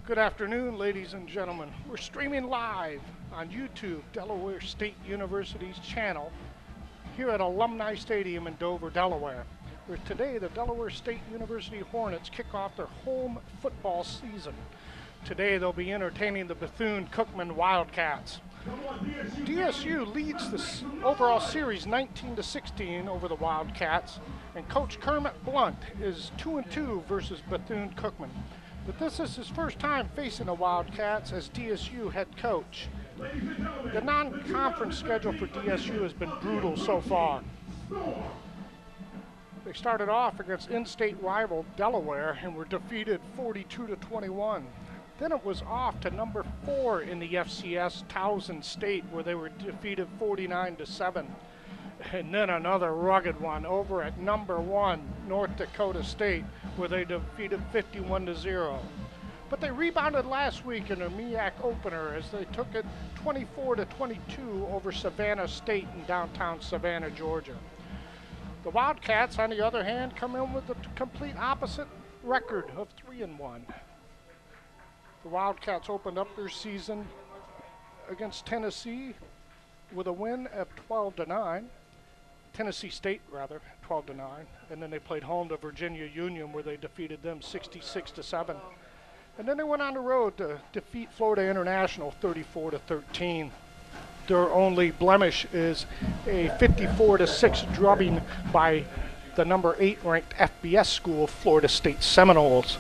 Good afternoon, ladies and gentlemen. We're streaming live on YouTube, Delaware State University's channel, here at Alumni Stadium in Dover, Delaware, where today the Delaware State University Hornets kick off their home football season. Today they'll be entertaining the Bethune-Cookman Wildcats. DSU leads the overall series 19-16 over the Wildcats, and Coach Kermit Blunt is 2-2 versus Bethune-Cookman. But this is his first time facing the Wildcats as DSU head coach. The non-conference schedule for DSU has been brutal so far. They started off against in-state rival Delaware and were defeated 42-21. Then it was off to number 4 in the FCS, Towson State, where they were defeated 49-7. And then another rugged one over at number 1, North Dakota State, where they defeated 51-0. But they rebounded last week in their MEAC opener as they took it 24-22 over Savannah State in downtown Savannah, Georgia. The Wildcats, on the other hand, come in with the complete opposite record of 3-1. The Wildcats opened up their season against Tennessee with a win of 12-9. Tennessee State, rather, 12-9. And then they played home to Virginia Union, where they defeated them 66-7. And then they went on the road to defeat Florida International 34-13. Their only blemish is a 54-6 drubbing by the number 8 ranked FBS school, Florida State Seminoles.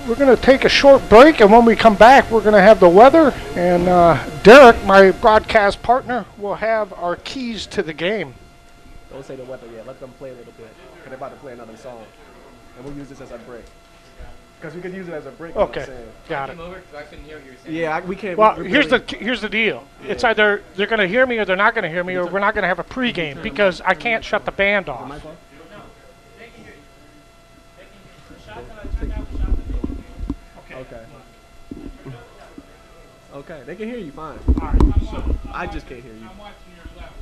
We're going to take a short break, and when we come back, we're going to have the weather, and Derek, my broadcast partner, will have our keys to the game. Don't say the weather yet. Let them play a little bit, because they're about to play another song, and we'll use this as a break. Because we could use it as a break. Okay, got it. I couldn't hear what you were saying. Yeah, we can't. Well, here's the deal. Yeah. It's either they're going to hear me or they're not going to hear me, or we're not going to have a pregame because I can't shut the band off. Okay. Okay, they can hear you fine. All right. So I just can't hear you. I'm watching your left.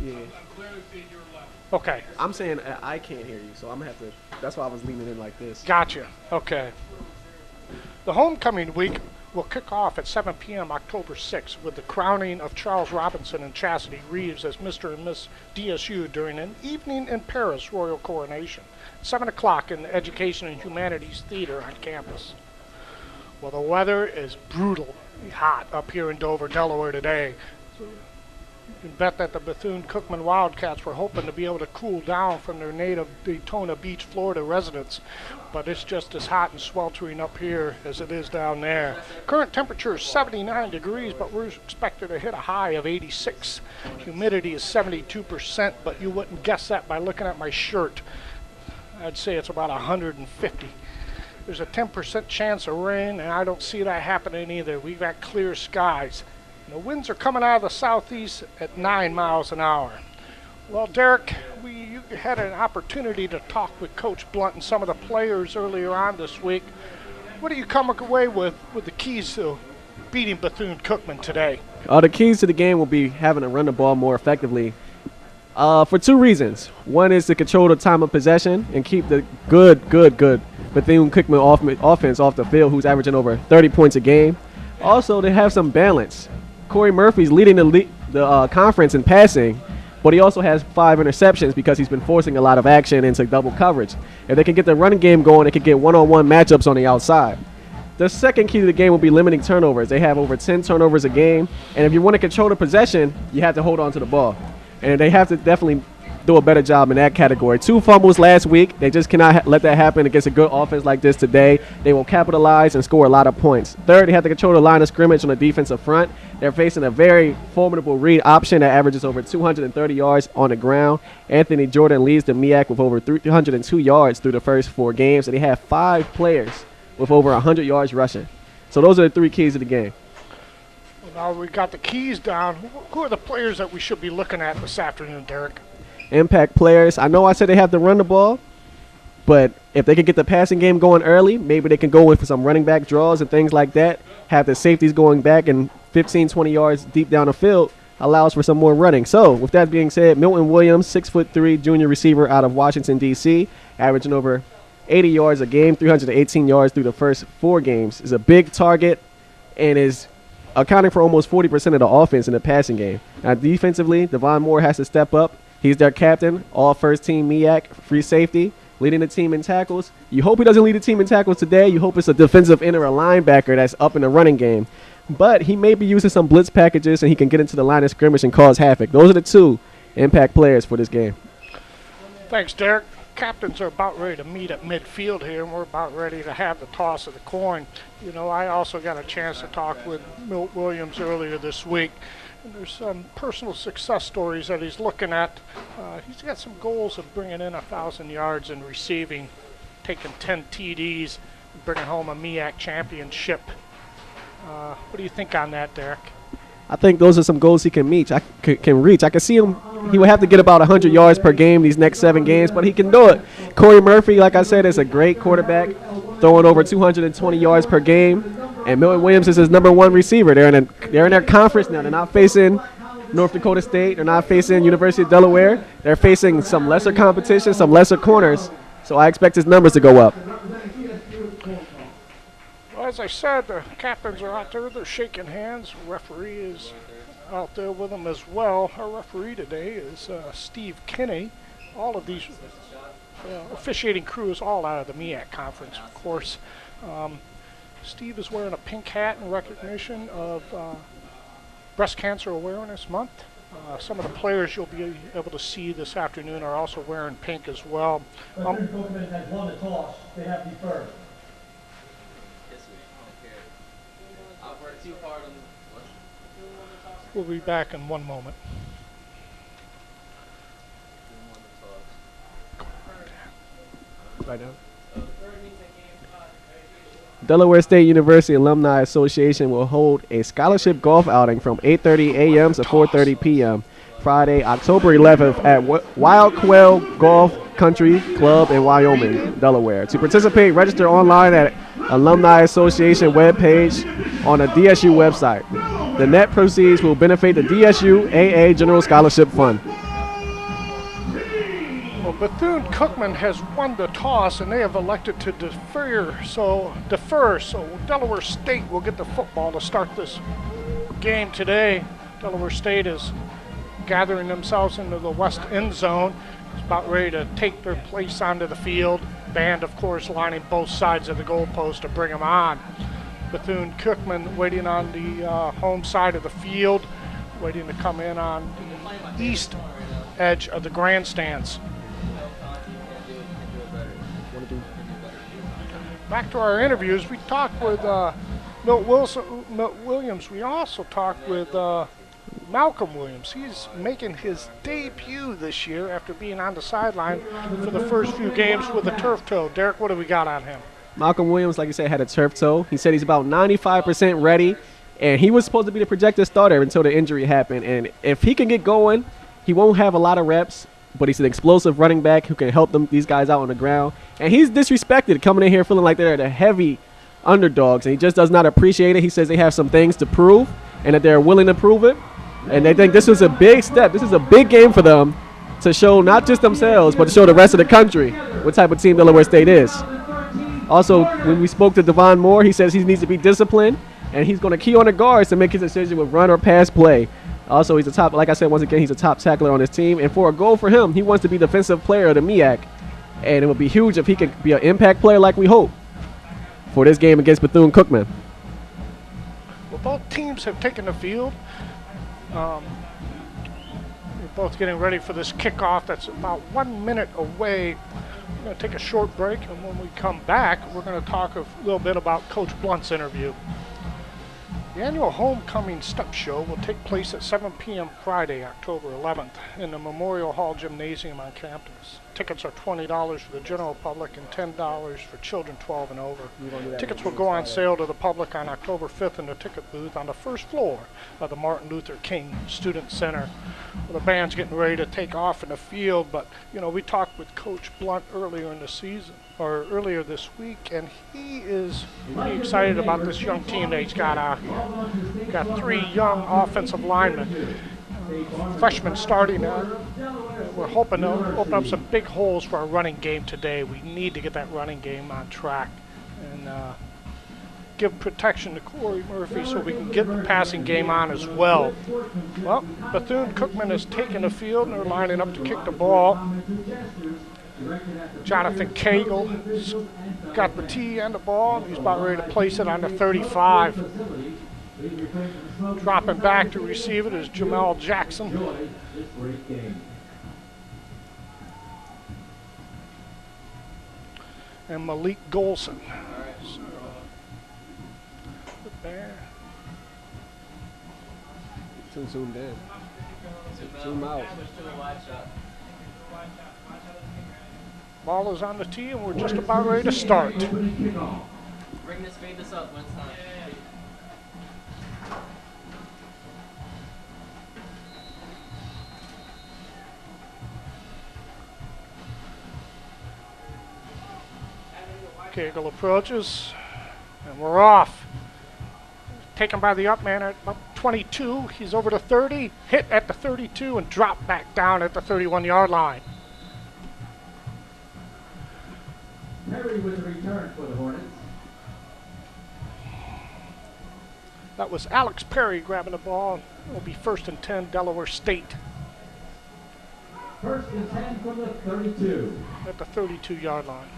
Yeah. I'm clearly seeing your left. okay, I'm saying I can't hear you, so I'm going to have to. That's why I was leaning in like this. gotcha. Okay. The homecoming week will kick off at 7 p.m. October 6th with the crowning of Charles Robinson and Chastity Reeves as Mr. and Miss DSU during an evening in Paris royal coronation. 7 o'clock in the Education and Humanities Theater on campus. Well, the weather is brutally hot up here in Dover, Delaware today. So you can bet that the Bethune-Cookman Wildcats were hoping to be able to cool down from their native Daytona Beach, Florida residents. But it's just as hot and sweltering up here as it is down there. Current temperature is 79 degrees, but we're expected to hit a high of 86. Humidity is 72%, but you wouldn't guess that by looking at my shirt. I'd say it's about 150. There's a 10% chance of rain, and I don't see that happening either. We've got clear skies. And the winds are coming out of the southeast at 9 miles an hour. Well, Derek, you had an opportunity to talk with Coach Blunt and some of the players earlier on this week. What do you come away with the keys to beating Bethune-Cookman today? The keys to the game will be having to run the ball more effectively. For 2 reasons. One is to control the time of possession and keep the good Bethune-Cookman offense off the field, who's averaging over 30 points a game. Also, they have some balance. Corey Murphy's leading the conference in passing, but he also has 5 interceptions because he's been forcing a lot of action into double coverage. If they can get the running game going, they can get one-on-one matchups on the outside. The second key to the game will be limiting turnovers. They have over 10 turnovers a game, and if you want to control the possession, you have to hold on to the ball. And they have to definitely do a better job in that category. 2 fumbles last week. They just cannot let that happen against a good offense like this today. They will capitalize and score a lot of points. Third, they have to control the line of scrimmage on the defensive front. They're facing a very formidable read option that averages over 230 yards on the ground. Anthony Jordan leads the MEAC with over 302 yards through the first 4 games, and they have 5 players with over 100 yards rushing. So those are the 3 keys to the game. Now we got the keys down. Who are the players that we should be looking at this afternoon, Derek? Impact players. I know I said they have to run the ball, but if they can get the passing game going early, maybe they can go in for some running back draws and things like that. Have the safeties going back and 15, 20 yards deep down the field allows for some more running. So with that being said, Milton Williams, 6'3", junior receiver out of Washington, D.C., averaging over 80 yards a game, 318 yards through the first 4 games. Is a big target and is accounting for almost 40% of the offense in the passing game. Now, defensively, Devon Moore has to step up. He's their captain, all first-team MEAC, free safety, leading the team in tackles. You hope he doesn't lead the team in tackles today. You hope it's a defensive end or a linebacker that's up in the running game. But he may be using some blitz packages, and he can get into the line of scrimmage and cause havoc. Those are the 2 impact players for this game. Thanks, Derek. Captains are about ready to meet at midfield here, and we're about ready to have the toss of the coin. You know, I also got a chance to talk with Milt Williams earlier this week. And there's some personal success stories that he's looking at. He's got some goals of bringing in 1,000 yards and receiving, taking 10 TDs, and bringing home a MEAC championship. What do you think on that, Derek? I think those are some goals he can reach. I can see him. He would have to get about 100 yards per game these next 7 games, but he can do it. Corey Murphy, like I said, is a great quarterback, throwing over 220 yards per game. And Milton Williams is his #1 receiver. They're in their conference now. They're not facing North Dakota State. They're not facing University of Delaware. They're facing some lesser competition, some lesser corners. So I expect his numbers to go up. Well, as I said, the captains are out there. They're shaking hands. The referee is out there with them as well. Our referee today is Steve Kinney. All of these officiating crew is all out of the MEAC conference, of course. Steve is wearing a pink hat in recognition of Breast Cancer Awareness Month. Some of the players you'll be able to see this afternoon are also wearing pink as well. Bethune-Cookman has won the toss. They have deferred. We'll be back in 1 moment. Right now. Delaware State University Alumni Association will hold a scholarship golf outing from 8:30 a.m. to 4:30 p.m. Friday, October 11th at Wild Quail Golf Country Club in Wyoming, Delaware. To participate, register online at Alumni Association webpage on the DSU website. The net proceeds will benefit the DSU AA General Scholarship Fund. Well, Bethune-Cookman has won the toss, and they have elected to defer. So Delaware State will get the football to start this game today. Delaware State is gathering themselves into the west end zone. It's about ready to take their place onto the field. Band, of course, lining both sides of the goalpost to bring them on. Bethune-Cookman waiting on the home side of the field, waiting to come in on the east edge of the grandstands. Back to our interviews, we talked with Milt Williams. We also talked with Malcolm Williams. He's making his debut this year after being on the sideline for the first few games with a turf toe. Derek, what do we got on him? Malcolm Williams, like you said, had a turf toe. He said he's about 95% ready, and he was supposed to be the projected starter until the injury happened. And if he can get going, he won't have a lot of reps, but he's an explosive running back who can help these guys out on the ground. And he's disrespected coming in here feeling like they're the heavy underdogs, and he just does not appreciate it. He says they have some things to prove and that they're willing to prove it. And they think this is a big step. This is a big game for them to show not just themselves, but to show the rest of the country what type of team Delaware State is. Also, when we spoke to Devon Moore, he says he needs to be disciplined, and he's going to key on the guards to make his decision with run or pass play. Also, he's a top, like I said, once again, he's a top tackler on his team. And for a goal for him, he wants to be defensive player of the MEAC. And it would be huge if he could be an impact player like we hope for this game against Bethune-Cookman. Well, both teams have taken the field. We're both getting ready for this kickoff that's about 1 minute away. We're going to take a short break, and when we come back, we're going to talk a little bit about Coach Blunt's interview. The annual Homecoming Step Show will take place at 7 p.m. Friday, October 11th, in the Memorial Hall Gymnasium on campus. Tickets are $20 for the general public and $10 for children 12 and over. Tickets will go on sale to the public on October 5th in the ticket booth on the first floor of the Martin Luther King Student Center. Well, the band's getting ready to take off in the field, but we talked with Coach Blunt earlier in the season, or earlier this week, and he is pretty excited about this young team that he's got. Got 3 young offensive linemen, freshmen starting We're hoping to open up some big holes for our running game today. We need to get that running game on track and give protection to Corey Murphy so we can get the passing game on as well. Well, Bethune-Cookman has taken the field and they're lining up to kick the ball. Jonathan Cagle got the tee and the ball. He's about ready to place it on the 35. Dropping back to receive it is Jamal Jackson. And Malik Golson. Too zoomed in. Zoom out. Ball is on the tee and we're just about ready to start. Bring this, fade this up when it's time. Cagle approaches, and we're off. Taken by the up man at about 22. He's over to 30, hit at the 32, and dropped back down at the 31-yard line. Perry with the return for the Hornets. That was Alex Perry grabbing the ball. It will be 1st and 10, Delaware State. 1st and 10 from the 32. At the 32-yard line.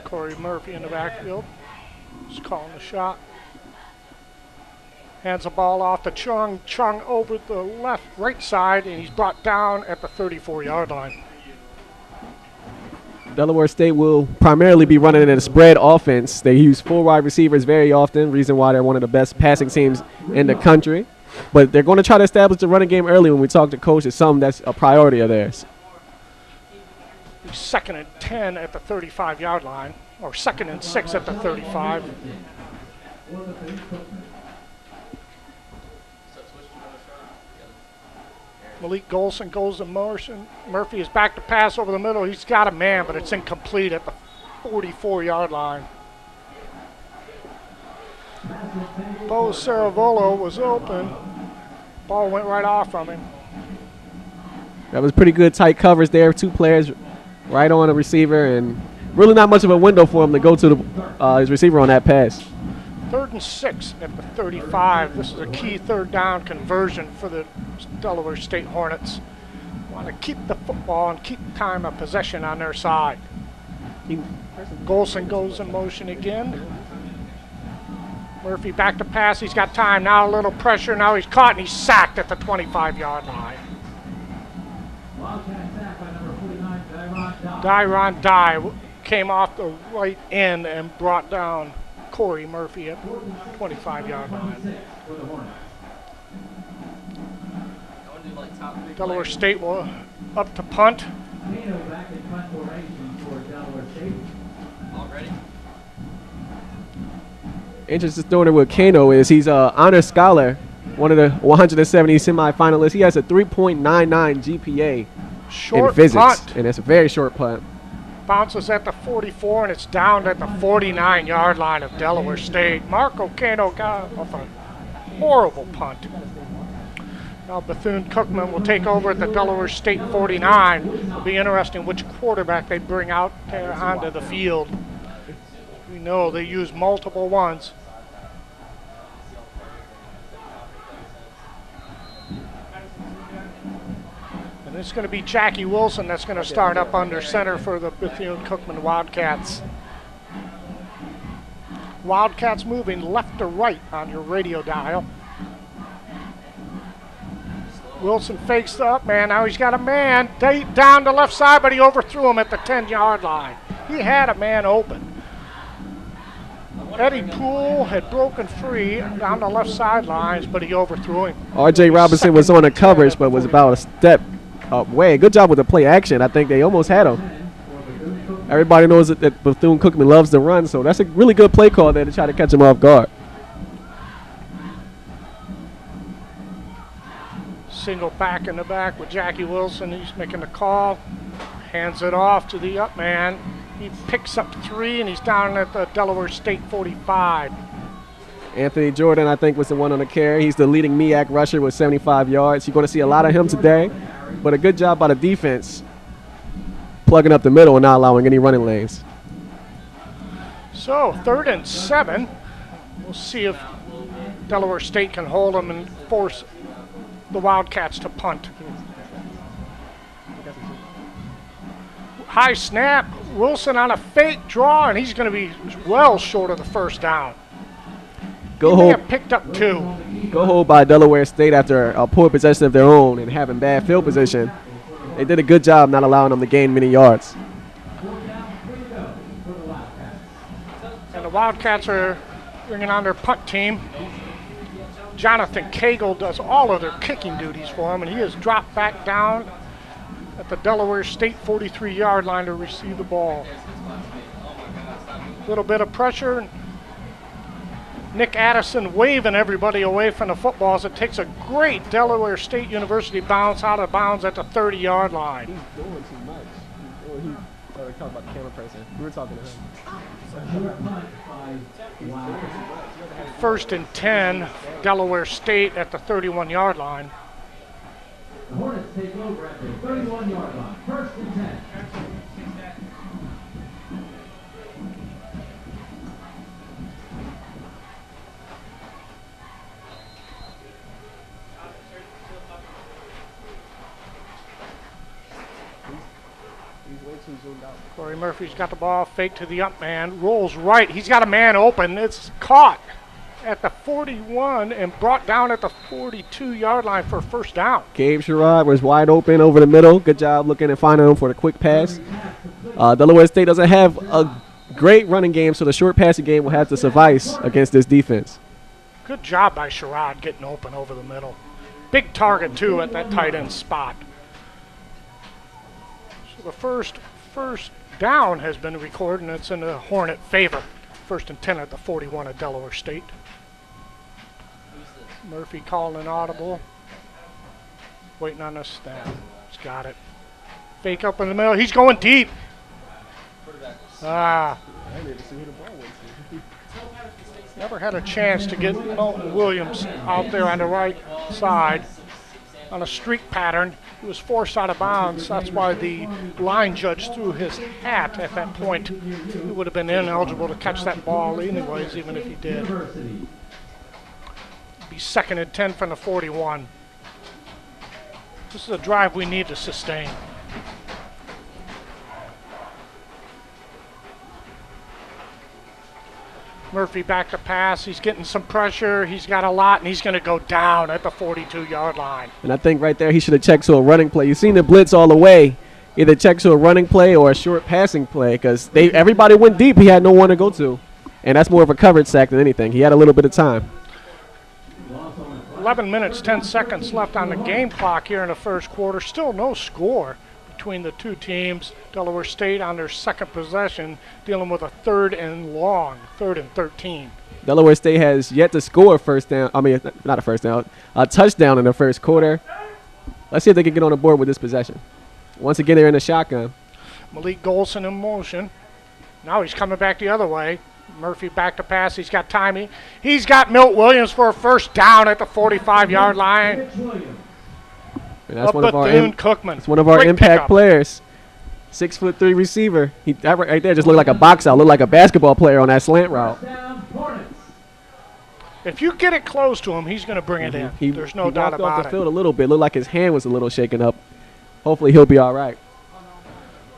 Corey Murphy in the backfield. He's calling the shot. Hands the ball off to Chung. Chung over the right side, and he's brought down at the 34-yard line. Delaware State will primarily be running in a spread offense. They use 4 wide receivers very often, reason why they're one of the best passing teams in the country. But they're going to try to establish the running game early when we talk to coaches. Something that's a priority of theirs. 2nd and 10 at the 35-yard line, or 2nd and 6 at the 35. Malik Golson goes to motion. Murphy is back to pass over the middle. He's got a man, but it's incomplete at the 44-yard line. Bo Saravolo was open. Ball went right off from him. That was pretty good tight coverage there. 2 players right on the receiver, and really not much of a window for him to go to his receiver on that pass. 3rd and 6 at the 35. This is a key 3rd down conversion for the Delaware State Hornets. Want to keep the football and keep time of possession on their side. Golson goes in motion again. Murphy back to pass. He's got time. Now a little pressure. Now he's caught and he's sacked at the 25-yard line. Dyron Dye came off the right end and brought down Corey Murphy at the 25-yard line. Delaware State will up to punt. Interesting story with Kano is he's an honor scholar, one of the 170 semifinalists. He has a 3.99 GPA in physics, punt. And it's a very short punt. Bounces at the 44, and it's down at the 49-yard line of Delaware State. Marco Kano got off a horrible punt. Now Bethune-Cookman will take over at the Delaware State 49. It'll be interesting which quarterback they bring out there onto the field. We know they use multiple ones. And it's going to be Jackie Wilson that's going to start up under center for the Bethune-Cookman Wildcats. Wildcats moving left to right on your radio dial. Wilson fakes the up man. Now he's got a man down the left side, but he overthrew him at the 10-yard line. He had a man open. Eddie Poole had broken free down the left sidelines, but he overthrew him. R.J. Robinson was on the coverage, but was about a step away. Good job with the play action. I think they almost had him. Everybody knows that Bethune-Cookman loves to run, so that's a really good play call there to try to catch him off guard. Single back in the back with Jackie Wilson. He's making the call. Hands it off to the up man. He picks up 3, and he's down at the Delaware State 45. Anthony Jordan, I think, was the one on the carry. He's the leading MEAC rusher with 75 yards. You're going to see a lot of him today, but a good job by the defense plugging up the middle and not allowing any running lanes. So 3rd and 7. We'll see if Delaware State can hold them and force the Wildcats to punt. High snap. Wilson on a fake draw, and he's going to be well short of the first down. Go He may hold. have picked up 2. Go hold by Delaware State after a poor possession of their own and having bad field position. They did a good job not allowing them to gain many yards. And the Wildcats are bringing on their punt team. Jonathan Cagle does all of their kicking duties for him, and he has dropped back down at the Delaware State 43-yard line to receive the ball. A little bit of pressure. Nick Addison waving everybody away from the football as it takes a great Delaware State University bounce out of bounds at the 30-yard line. He's doing too much. We're talking about the camera person. We were talking to him. 1st and 10, Delaware State at the 31-yard line. The Hornets take over at the 31-yard line. 1st and 10. Corey Murphy's got the ball, fake to the up man, rolls right. He's got a man open. It's caught at the 41 and brought down at the 42-yard line for a first down. Gabe Sherrod was wide open over the middle. Good job looking and finding him for the quick pass. Delaware State doesn't have a great running game, so the short passing game will have to suffice against this defense. Good job by Sherrod getting open over the middle. Big target, too, at that tight end spot. So the first down has been recorded, and it's in the Hornet favor. 1st and 10 at the 41 of Delaware State. Murphy calling an audible. Waiting on the snap. He's got it. Fake up in the middle. He's going deep. Never had a chance to get Milton Williams out there on the right side on a streak pattern. He was forced out of bounds. That's why the line judge threw his hat at that point. He would have been ineligible to catch that ball anyways, even if he did. Be 2nd and 10 from the 41. This is a drive we need to sustain. Murphy back to pass. He's getting some pressure. He's got a lot, and he's going to go down at the 42-yard line. And I think right there he should have checked to a running play. You've seen the blitz all the way. Either check to a running play or a short passing play because everybody went deep. He had no one to go to. And that's more of a coverage sack than anything. He had a little bit of time. 11 minutes, 10 seconds left on the game clock here in the first quarter. Still no score between the two teams. Delaware State on their second possession, dealing with a 3rd and long, 3rd and 13. Delaware State has yet to score a touchdown in the first quarter. Let's see if they can get on the board with this possession. Once again, they're in the shotgun. Malik Golson in motion. Now he's coming back the other way. Murphy back to pass. He's got timing. He's got Milt Williams for a first down at the 45-yard line. And that's one Bethune-Cookman. It's one of our Great impact pickup. players. 6'3" receiver. That right there just looked like a box out. Looked like a basketball player on that slant route. If you get it close to him, he's going to bring it in. There's no doubt walked off about the it. field a little bit. Looked like his hand was a little shaken up. Hopefully he'll be all right.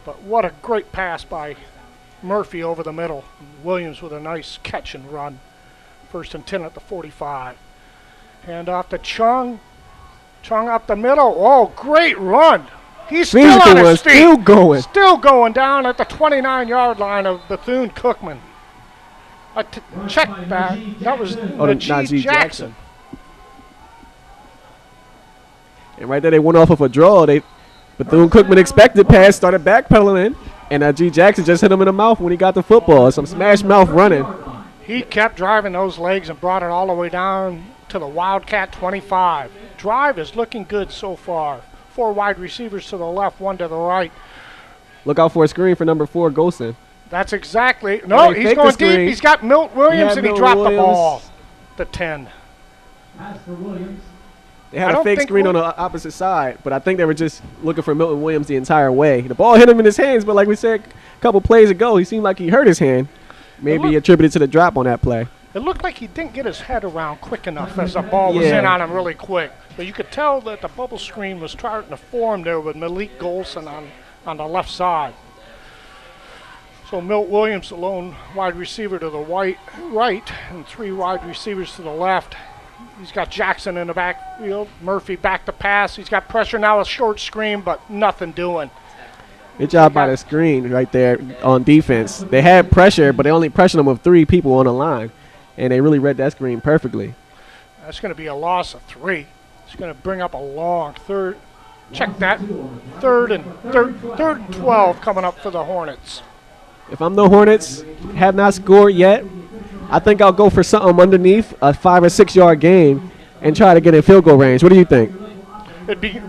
But what a great pass by Murphy over the middle. Williams with a nice catch and run. 1st and 10 at the 45. Hand off to Chung. Chung up the middle. Oh, great run. He's still on his feet. Still going. Still going down at the 29-yard line of Bethune-Cookman. Check that. That was Najee Jackson. And right there they went off of a draw. Bethune-Cookman expected pass, started backpedaling, and Najee Jackson just hit him in the mouth when he got the football. Some smash mouth running. He kept driving those legs and brought it all the way down to the Wildcat 25. Drive is looking good so far. 4 wide receivers to the left, 1 to the right. Look out for a screen for number 4, Golson. That's exactly. No, they he's faked the going screen. deep. He's got Milt Williams, and he Milton dropped the Williams. ball. The 10. Pass for Williams. They I had a don't fake think screen on the opposite side, but I think they were just looking for Milton Williams the entire way. The ball hit him in his hands, but like we said a couple plays ago, he seemed like he hurt his hand. Maybe attributed to the drop on that play. It looked like he didn't get his head around quick enough as the ball was in on him really quick. But you could tell that the bubble screen was starting to form there with Malik Golson on the left side. So Milt Williams, the lone wide receiver to the right, and 3 wide receivers to the left. He's got Jackson in the backfield. Murphy back to pass. He's got pressure now, a short screen, but nothing doing. Good job by the screen right there on defense. They had pressure, but they only pressured them with 3 people on the line, and they really read that screen perfectly. That's going to be a loss of 3. It's going to bring up a long third. Check that. Third and 12 coming up for the Hornets. If I'm the Hornets, have not scored yet, I think I'll go for something underneath a 5 or 6 yard gain and try to get in field goal range. What do you think?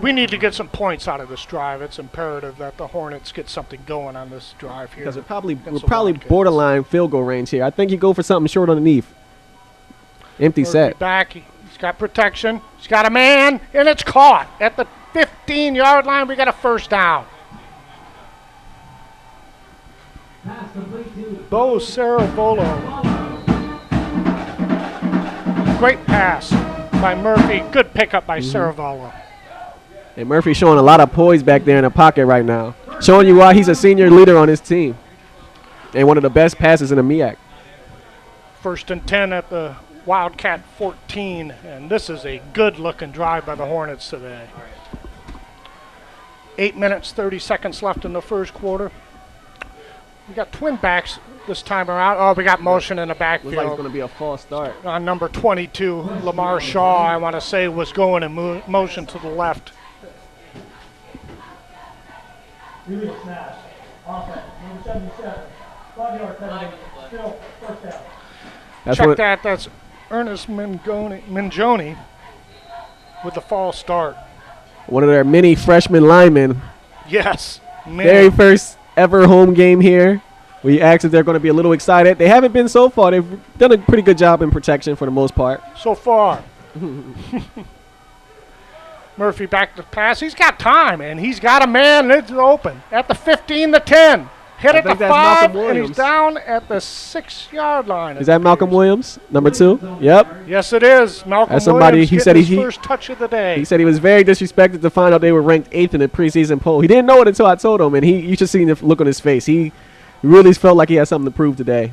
We need to get some points out of this drive. It's imperative that the Hornets get something going on this drive here. Because we're probably Wildcats. borderline field goal range here. I think you go for something short underneath. Empty Murphy set. back. He's got protection. He's got a man, and it's caught at the 15-yard line. We got a first down. Pass complete to Bo Saravolo. Great pass by Murphy. Good pickup by Saravolo. And Murphy showing a lot of poise back there in the pocket right now. Showing you why he's a senior leader on his team. And one of the best passes in the MEAC. 1st and 10 at the Wildcat 14. And this is a good-looking drive by the Hornets today. 8 minutes, 30 seconds left in the first quarter. We got twin backs this time around. Oh, we got motion in the Looks like it's backfield. going to be a false start. On number 22, Lamar Shaw, I want to say, was going in motion to the left. Release snap. Offense. Number 77. 5-yard penalty. Still first down. That's Check what, that. That's Ernest Mingione with the false start. one of their many freshman linemen. Yes. Very first ever home game here. We asked if they're going to be a little excited. They haven't been so far. They've done a pretty good job in protection for the most part. So far. Murphy back to pass. He's got time, and he's got a man. It's open at the 15, the 10. Hit I at the think that's 5, Malcolm and Williams. he's down at the 6-yard line. Is that Malcolm Williams, number 2? Yep. Yes, it is. Malcolm That's somebody- Williams he getting said his he- first touch of the day. He said he was very disrespected to find out they were ranked 8th in the preseason poll. He didn't know it until I told him, and you should see the look on his face. He really felt like he had something to prove today.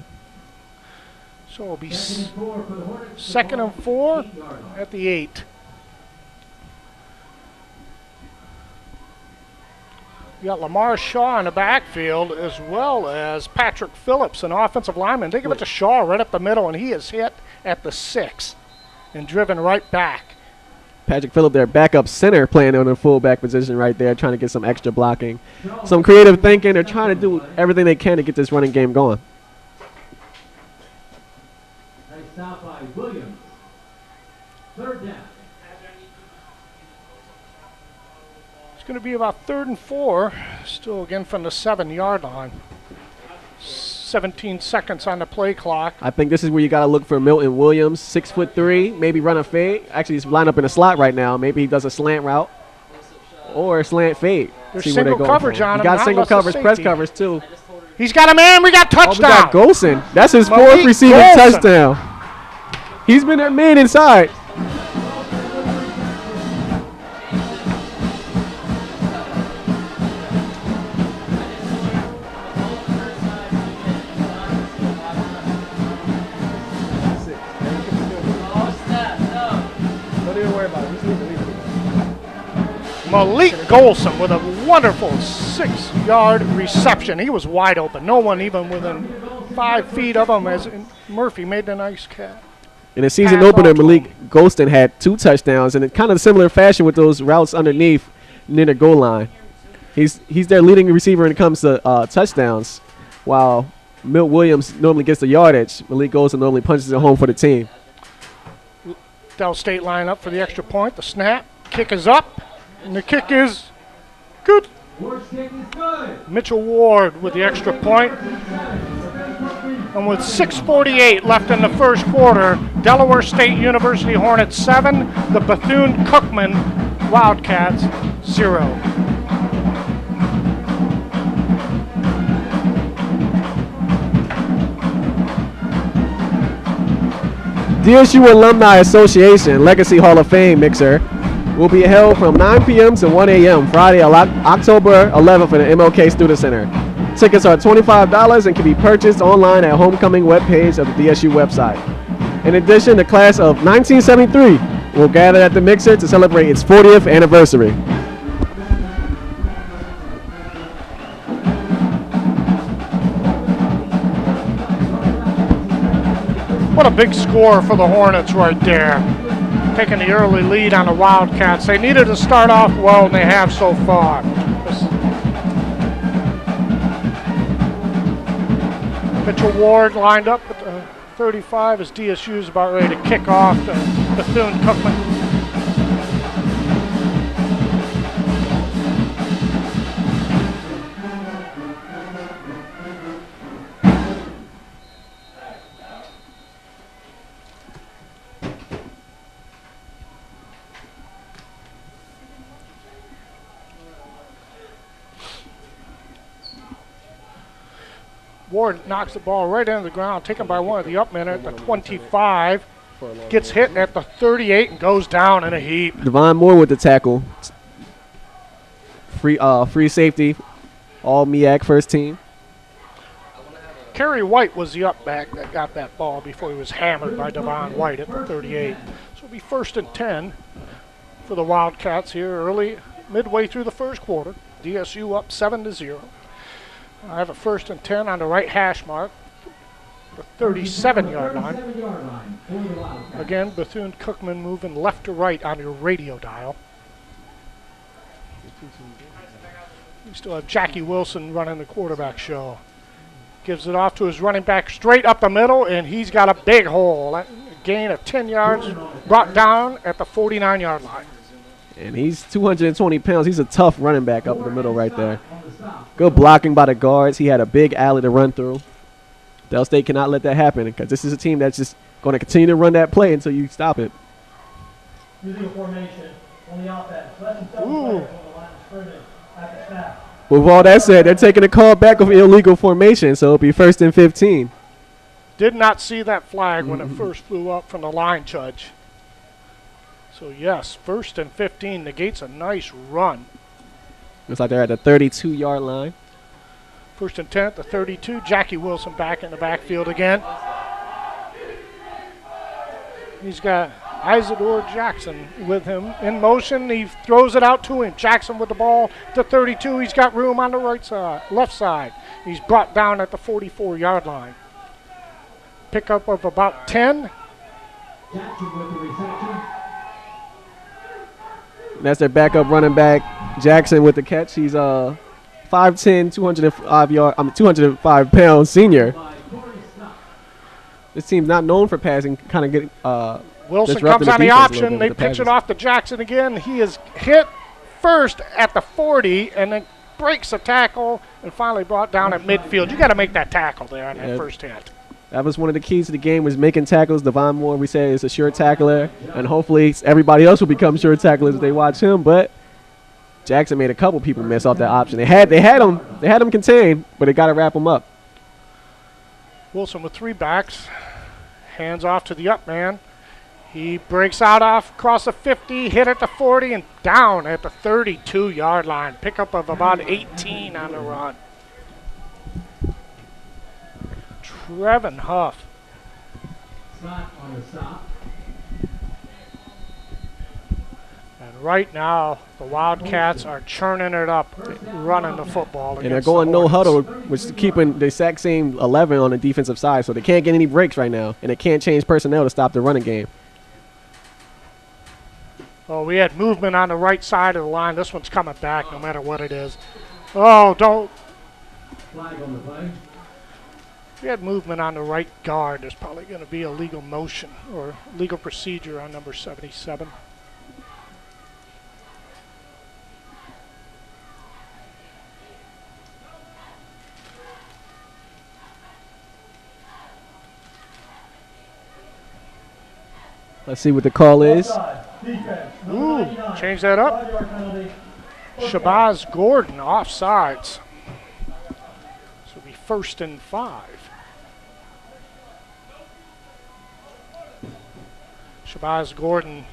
So it'll be 2nd and 4 for the Hornets. 2nd and 4 8-yard line. at the 8. You got Lamar Shaw in the backfield, as well as Patrick Phillips, an offensive lineman. They give it to Shaw right up the middle, and he is hit at the 6 and driven right back. Patrick Phillip, their backup center, playing on the fullback position right there, trying to get some extra blocking. Some creative thinking. They're trying to do everything they can to get this running game going. Nice stop by Williams. 3rd down. It's going to be about 3rd and 4, still again from the 7-yard line. 17 seconds on the play clock. I think this is where you got to look for Milton Williams, 6'3", maybe run a fade. Actually, he's lined up in a slot right now. Maybe he does a slant route or a slant fade. There's See where they're single going coverage for. on You him, got not single unless the coverage, press safety. coverage too. He's got a man. We got Oh, we touchdown. got Golson. That's his Malik fourth receiving Golson. touchdown. He's been their man inside. Don't even worry about it. Malik Golson with a wonderful 6-yard reception. He was wide open. No one even within 5 feet of him as Murphy made the nice catch. In the season Pass opener, off to Malik him. Golston had 2 touchdowns, and in kind of similar fashion with those routes underneath near the goal line. He's their leading receiver when it comes to touchdowns, while Milt Williams normally gets the yardage. Malik Golston normally punches it home for the team. Del State line up for the extra point. The snap. Kick is up. And the kick is good. Ward's kick is good. Mitchell Ward with the extra point. And with 6:48 left in the first quarter, Delaware State University Hornets 7, the Bethune-Cookman Wildcats 0. DSU Alumni Association Legacy Hall of Fame mixer will be held from 9 p.m. to 1 a.m. Friday, October 11th in the MLK Student Center. Tickets are $25 and can be purchased online at homecoming webpage of the DSU website. In addition, the class of 1973 will gather at the mixer to celebrate its 40th anniversary. What a big score for the Hornets right there. Taking the early lead on the Wildcats. They needed to start off well, and they have so far. Mitchell Ward lined up at the 35 as DSU is about ready to kick off the Bethune-Cookman. Ward knocks the ball right into the ground, taken by one of the up men at the 25. Gets hit at the 38 and goes down in a heap. Devon Moore with the tackle. Free safety, all MEAC first team. Kerry White was the up back that got that ball before he was hammered by Devon White at the 38. So it'll be 1st and 10 for the Wildcats here midway through the first quarter. DSU up 7-0. I have a 1st and 10 on the right hash mark, the 37-yard line. Again, Bethune-Cookman moving left to right on your radio dial. We still have Jackie Wilson running the quarterback show. Gives it off to his running back straight up the middle, and he's got a big hole. A gain of 10 yards, brought down at the 49-yard line. And he's 220 pounds. He's a tough running back up the middle right there. Good blocking by the guards. He had a big alley to run through. Del State cannot let that happen because this is a team that's just going to continue to run that play until you stop it. Using formation on the offense. Less than 7 players on the line of scrimmage at the snap. With all that said, they're taking a call back of illegal formation, so it'll be 1st and 15. Did not see that flag when it first flew up from the line judge. So yes, 1st and 15 negates a nice run. Looks like they're at the 32-yard line. 1st and 10 at the 32. Jackie Wilson back in the backfield again. He's got Isidore Jackson with him in motion. He throws it out to him. Jackson with the ball to 32. He's got room on the left side. He's brought down at the 44-yard line. Pickup of about 10. Jackson with the reception. That's their backup running back, Jackson with the catch. He's 5'10", 205 pound senior. This team's not known for passing, kind of getting Wilson comes on the option. They pitch it off to Jackson again. He is hit first at the 40 and then breaks a tackle and finally brought down at midfield. You got to make that tackle there on that first hit. That was one of the keys to the game, was making tackles. Devon Moore, we say, is a sure tackler, and hopefully everybody else will become sure tacklers if they watch him. But Jackson made a couple people miss off that option. They had him contained, but they got to wrap him up. Wilson with 3 backs, hands off to the up man. He breaks out off across the 50, hit at the 40, and down at the 32-yard line. Pickup of about 18 on the run. Trevin Huff. Slot on the stop. And right now, the Wildcats are churning it up, running the football. And they're going no huddle, which is keeping the exact same 11 on the defensive side. So they can't get any breaks right now, and they can't change personnel to stop the running game. Oh, we had movement on the right side of the line. This one's coming back no matter what it is. Oh, don't. Flag on the play. We had movement on the right guard. There's probably going to be a legal motion or legal procedure on number 77. Let's see what the call is. Offside. Defense. Number Ooh, 99. change that up. 5-yard penalty. First down. Shabazz Gordon offsides. So it'll be 1st and 5. Shabazz Gordon,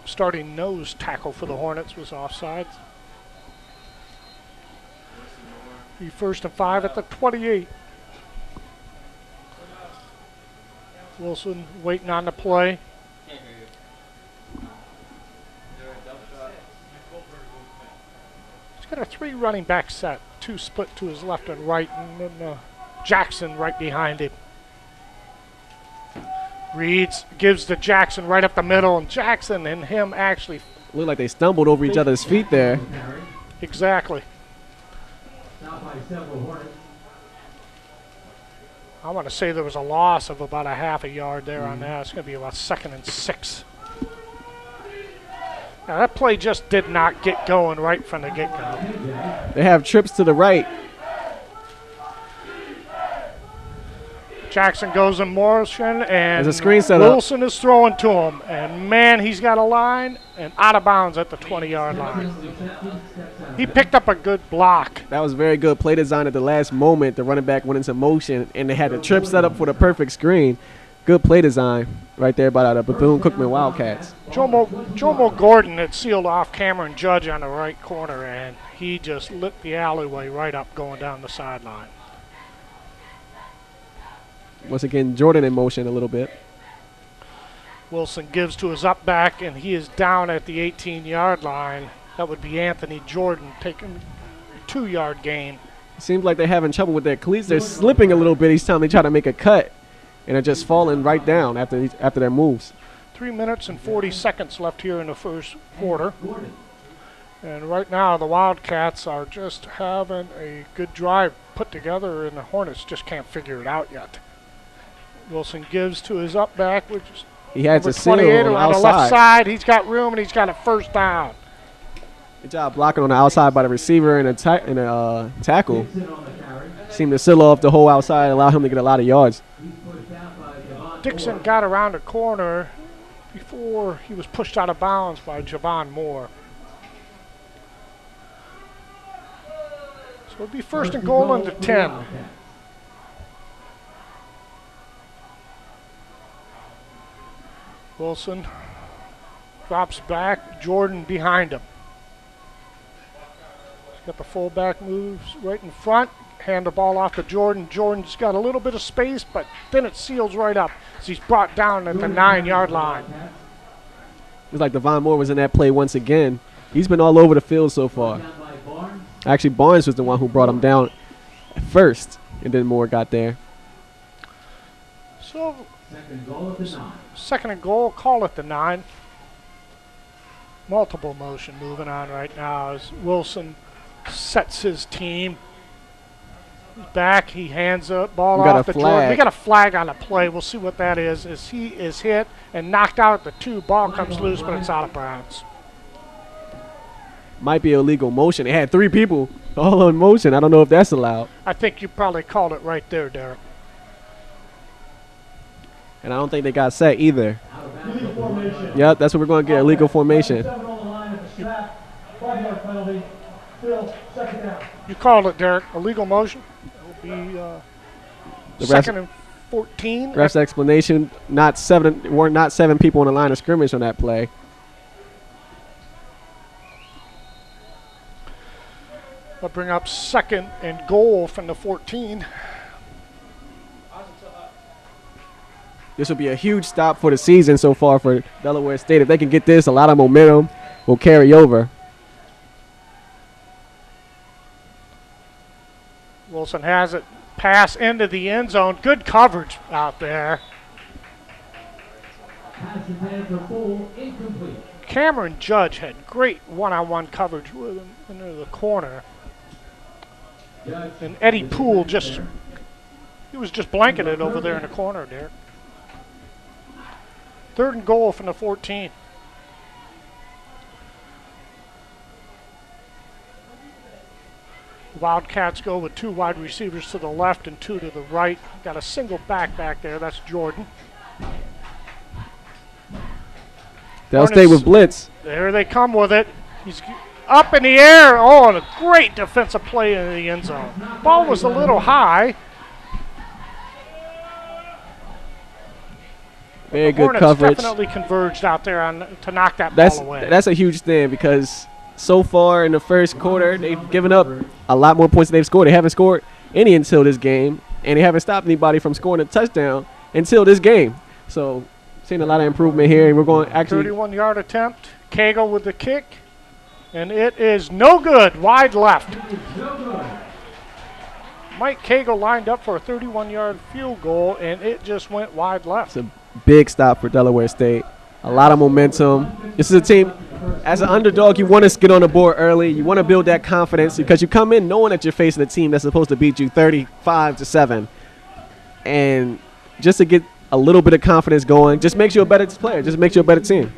starting nose tackle for the Hornets, was offsides. Be 1st and 5 at the 28. Wilson waiting on the play. Can't hear you. They're a dump shot. He's got a 3 running back set, 2 split to his left and right, and then Jackson right behind him. Reeds gives to Jackson right up the middle, and Jackson and him actually Looked like they stumbled over each other's feet there. exactly. Stopped by several Hornets. I want to say there was a loss of about a half a yard there on that. It's going to be about 2nd and 6. Now that play just did not get going right from the get-go. They have trips to the right. Jackson goes in motion, and There's a screen set up. Wilson is throwing to him. And, man, he's got a line and out of bounds at the 20-yard line. He picked up a good block. That was very good play design at the last moment. The running back went into motion, and they had the trip set up for the perfect screen. Good play design right there by the Bethune-Cookman Wildcats. Jomo Gordon had sealed off Cameron Judge on the right corner, and he just lit the alleyway right up going down the sideline. Once again, Jordan in motion a little bit. Wilson gives to his up back, and he is down at the 18-yard line. That would be Anthony Jordan taking a 2-yard gain. It seems like they're having trouble with their cleats. They're slipping a little bit each time they try to make a cut, and they're just falling right down after their moves. 3 minutes and 40 seconds left here in the first quarter. And right now the Wildcats are just having a good drive put together, and the Hornets just can't figure it out yet. Wilson gives to his up back, which is He had number to seal 28 on the on the left outside. side. He's got room, and he's got a 1st down. Good job blocking on the outside by the receiver and a tackle. Seemed to seal off the whole outside and allow him to get a lot of yards. Dixon got around the corner before he was pushed out of bounds by Javon Moore. So it'll be 1st and goal into 10. Wilson drops back, Jordan behind him. He's got the fullback moves right in front, hand the ball off to Jordan. Jordan's got a little bit of space, but then it seals right up as he's brought down at the 9-yard line. It's like Devon Moore was in that play once again. He's been all over the field so far. Actually, Barnes was the one who brought him down first, and then Moore got there. So, 2nd and goal, call it the 9. Multiple motion moving on right now as Wilson sets his team. He's back, he hands the ball off to Jordan. We got a flag on the play. We'll see what that is. As he is hit and knocked out at the 2, ball comes loose, but it's out of bounds. Might be illegal motion. They had 3 people all in motion. I don't know if that's allowed. I think you probably called it right there, Derek. And I don't think they got set either. Illegal formation. Yep, that's what we're going to get, illegal formation. 7 on the line at the snap. 5-yard penalty. Still 2nd down. You called it, Derek. Illegal motion. It will be The refs- 2nd and 14. Ref's explanation, weren't not 7 people on the line of scrimmage on that play. They'll bring up 2nd and goal from the 14. This will be a huge stop for the season so far for Delaware State. If they can get this, a lot of momentum will carry over. Wilson has it. Pass into the end zone. Good coverage out there. Pass intended for full, incomplete. Cameron Judge had great one-on-one coverage with him into the corner. Judge And Eddie is Poole the just, center. he was just blanketed over there in the corner, Derek. 3rd and goal from the 14. Wildcats go with 2 wide receivers to the left and 2 to the right. Got a single back there. That's Jordan. They'll stay with blitz. There they come with it. He's up in the air. Oh, and a great defensive play in the end zone. Ball was a little high. Very good Hornets coverage. Definitely converged out there to knock that ball away. That's a huge thing because so far in the first quarter, they've given up a lot more points than they've scored. They haven't scored any until this game, and they haven't stopped anybody from scoring a touchdown until this game. So, seeing a lot of improvement here, and we're going actually 31-yard attempt. Cagle with the kick, and it is no good. Wide left. Mike Cagle lined up for a 31-yard field goal, and it just went wide left. It's a big stop for Delaware State. A lot of momentum. This is a team, as an underdog, you want to get on the board early. You want to build that confidence because you come in knowing that you're facing a team that's supposed to beat you 35-7. And just to get a little bit of confidence going just makes you a better player, just makes you a better team.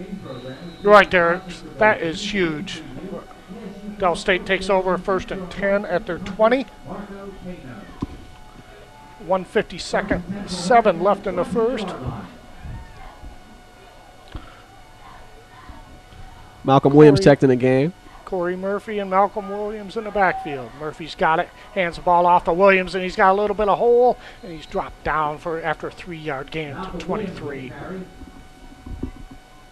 Right there. That is huge. Del State takes over 1st and 10 at their 20. 1:52, 7 left in the first. Malcolm Williams checked in the game. Corey Murphy and Malcolm Williams in the backfield. Murphy's got it, hands the ball off to Williams, and he's got a little bit of hole, and he's dropped down after a 3-yard gain to 23.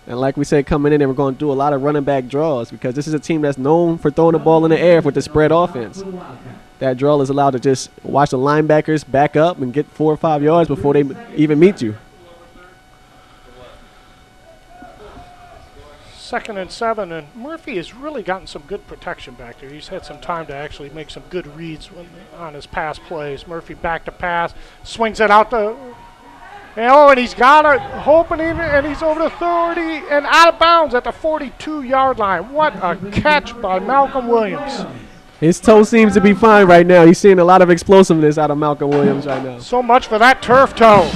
And like we said, coming in, they were going to do a lot of running back draws because this is a team that's known for throwing the ball in the air with the spread offense. That draw is allowed to just watch the linebackers back up and get 4 or 5 yards before they even meet you. 2nd and 7, and Murphy has really gotten some good protection back there. He's had some time to actually make some good reads on his pass plays. Murphy back to pass, swings it out to, and he's got it, hoping and he's over the 30 and out of bounds at the 42-yard line. What a catch by Malcolm Williams. His toe seems to be fine right now. He's seeing a lot of explosiveness out of Malcolm Williams right now. So much for that turf toe.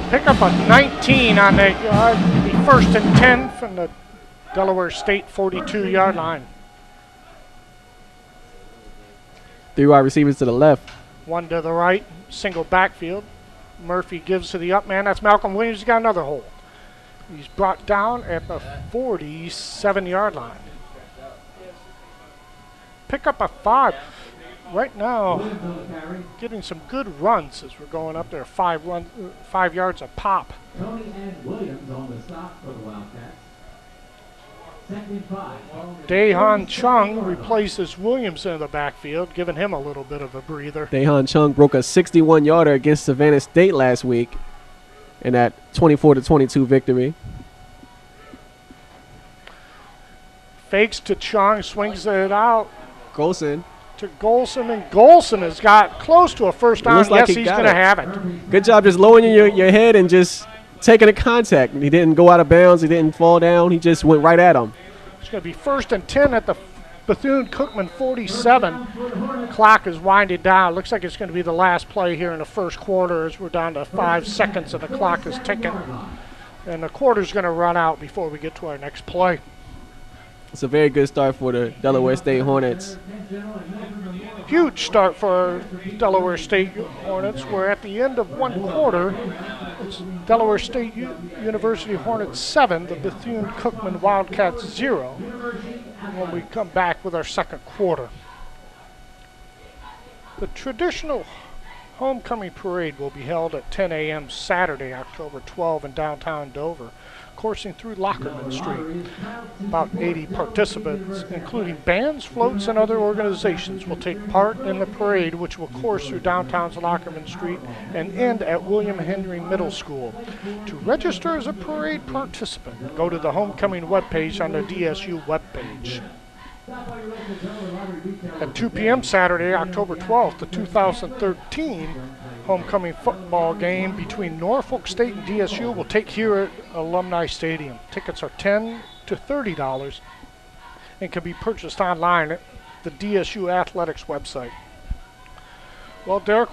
Pick up a 19 on the 1st and 10 from the Delaware State 42-yard line. 3 wide receivers to the left. 1 to the right, single backfield. Murphy gives to the up man. That's Malcolm Williams. He's got another hole. He's brought down at the 47-yard line. Pick up a 5. Right now, getting some good runs as we're going up there. 5 yards a pop. Tony and Williams on the stop for the Wildcats. 2nd and 5. Daehan Chung replaces Williams in the backfield, giving him a little bit of a breather. Daehan Chung broke a 61-yarder against Savannah State last week in that 24-22 victory. Fakes to Chung, swings it out Golson. to Golson, and Golson has got close to a first down. Like yes, he's going to have it. Good job just lowering your head and just taking a contact. He didn't go out of bounds. He didn't fall down. He just went right at him. It's going to be 1st and 10 at the Bethune-Cookman 47. Clock is winding down. Looks like it's going to be the last play here in the first quarter as we're down to 5 seconds and the clock is ticking. And the quarter's going to run out before we get to our next play. It's a very good start for the Delaware State Hornets. Huge start for Delaware State Hornets. We're at the end of 1 quarter. It's Delaware State University Hornets 7, the Bethune-Cookman Wildcats 0. When we come back with our 2nd quarter. The traditional homecoming parade will be held at 10 a.m. Saturday, October 12 in downtown Dover, coursing through Lockerman Street. About 80 participants, including bands, floats, and other organizations, will take part in the parade, which will course through downtown's Lockerman Street and end at William Henry Middle School. To register as a parade participant, go to the homecoming webpage on the DSU webpage. At 2 p.m. Saturday, October 12th, the 2013 homecoming football game between Norfolk State and DSU will take here at Alumni Stadium. Tickets are $10 to $30 and can be purchased online at the DSU Athletics website. Well, Derek,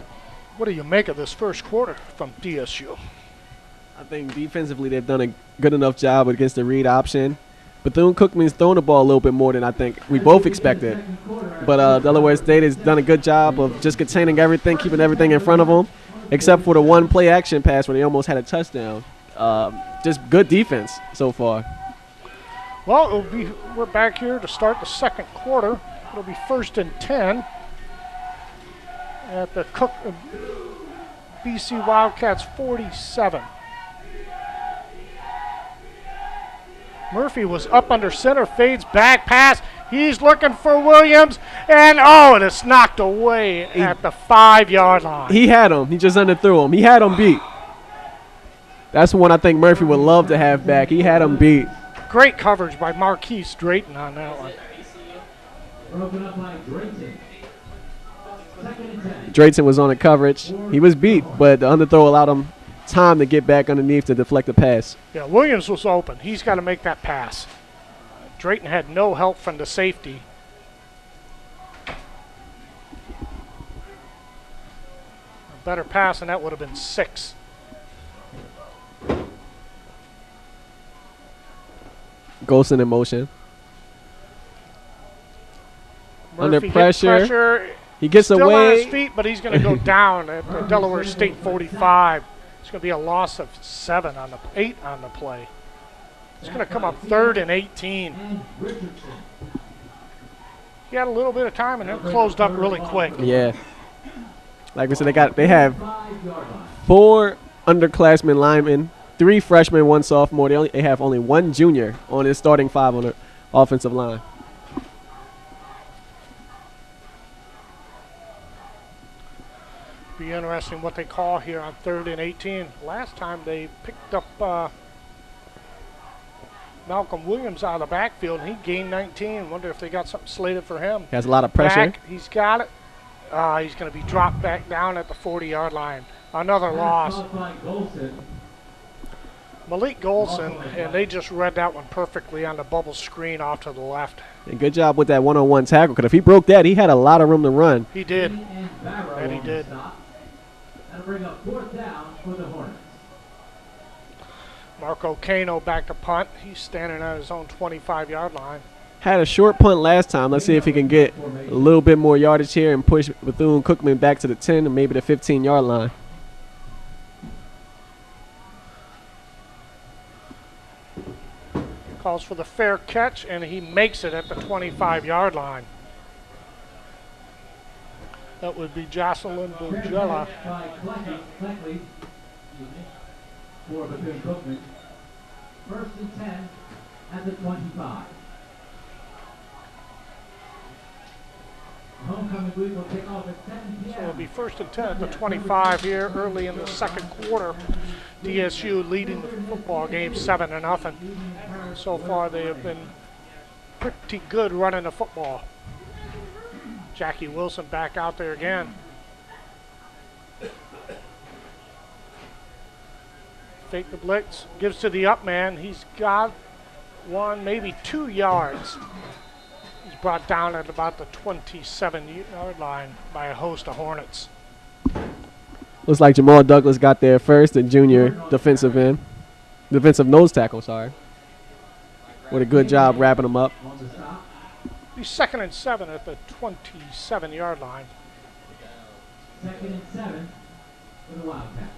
what do you make of this first quarter from DSU? I think defensively they've done a good enough job against the read option. Bethune-Cookman's thrown the ball a little bit more than I think we both expected. But Delaware State has done a good job of just containing everything, keeping everything in front of them, except for the one play action pass where they almost had a touchdown. Just good defense so far. Well, we're back here to start the second quarter. It'll be 1st and 10 at the BC Wildcats 47. Murphy was up under center, fades back pass. He's looking for Williams, and and it's knocked away at the 5-yard line. He had him. He just underthrew him. He had him beat. That's one I think Murphy would love to have back. He had him beat. Great coverage by Marquise Drayton on that one. Broken up by Drayton. Second and 10. Drayton was on the coverage. He was beat, but the underthrow allowed him time to get back underneath to deflect the pass. Yeah, Williams was open. He's got to make that pass. Drayton had no help from the safety. A better pass, and that would have been 6. Golson in motion. Murphy Under gets pressure. He gets Still away. on his feet, but he's going to go down at the Delaware State 45. It's going to be a loss of 8 on the play. It's going to come up 3rd and 18. He had a little bit of time and then closed up really quick. Yeah. Like we said, they have 4 underclassmen linemen, 3 freshmen, 1 sophomore. They have only 1 junior on his starting 5 on the offensive line. Be interesting what they call here on 3rd and 18. Last time they picked up Malcolm Williams out of the backfield, and he gained 19. Wonder if they got something slated for him. He has a lot of pressure. He's got it. He's going to be dropped back down at the 40-yard line. Another loss. Malik Golson, and they just read that one perfectly on the bubble screen off to the left. And good job with that one-on-one tackle, because if he broke that, he had a lot of room to run. He did. And he did. That'll bring up 4th down for the Hornets. Marco Cano back to punt. He's standing on his own 25-yard line. Had a short punt last time. Let's see if he can get a little bit more yardage here and push Bethune-Cookman back to the 10 and maybe the 15-yard line. Calls for the fair catch, and he makes it at the 25-yard line. That would be Jocelyn Bogella. For Bethune-Cookman. 1st and 10 at the 25. Homecoming week will kick off at 7 p.m. So it'll be 1st and 10 at the 25 here early in the second quarter. DSU leading the football game 7-0. So far they have been pretty good running the football. Jackie Wilson back out there again. Fake the blitz, gives to the up man. He's got 1, maybe 2 yards. He's brought down at about the 27-yard line by a host of Hornets. Looks like Jamal Douglas got there first, the junior defensive nose tackle, sorry. With a good job wrapping him up. He's 2nd and 7 at the 27-yard line. 2nd and 7 for the Wildcats.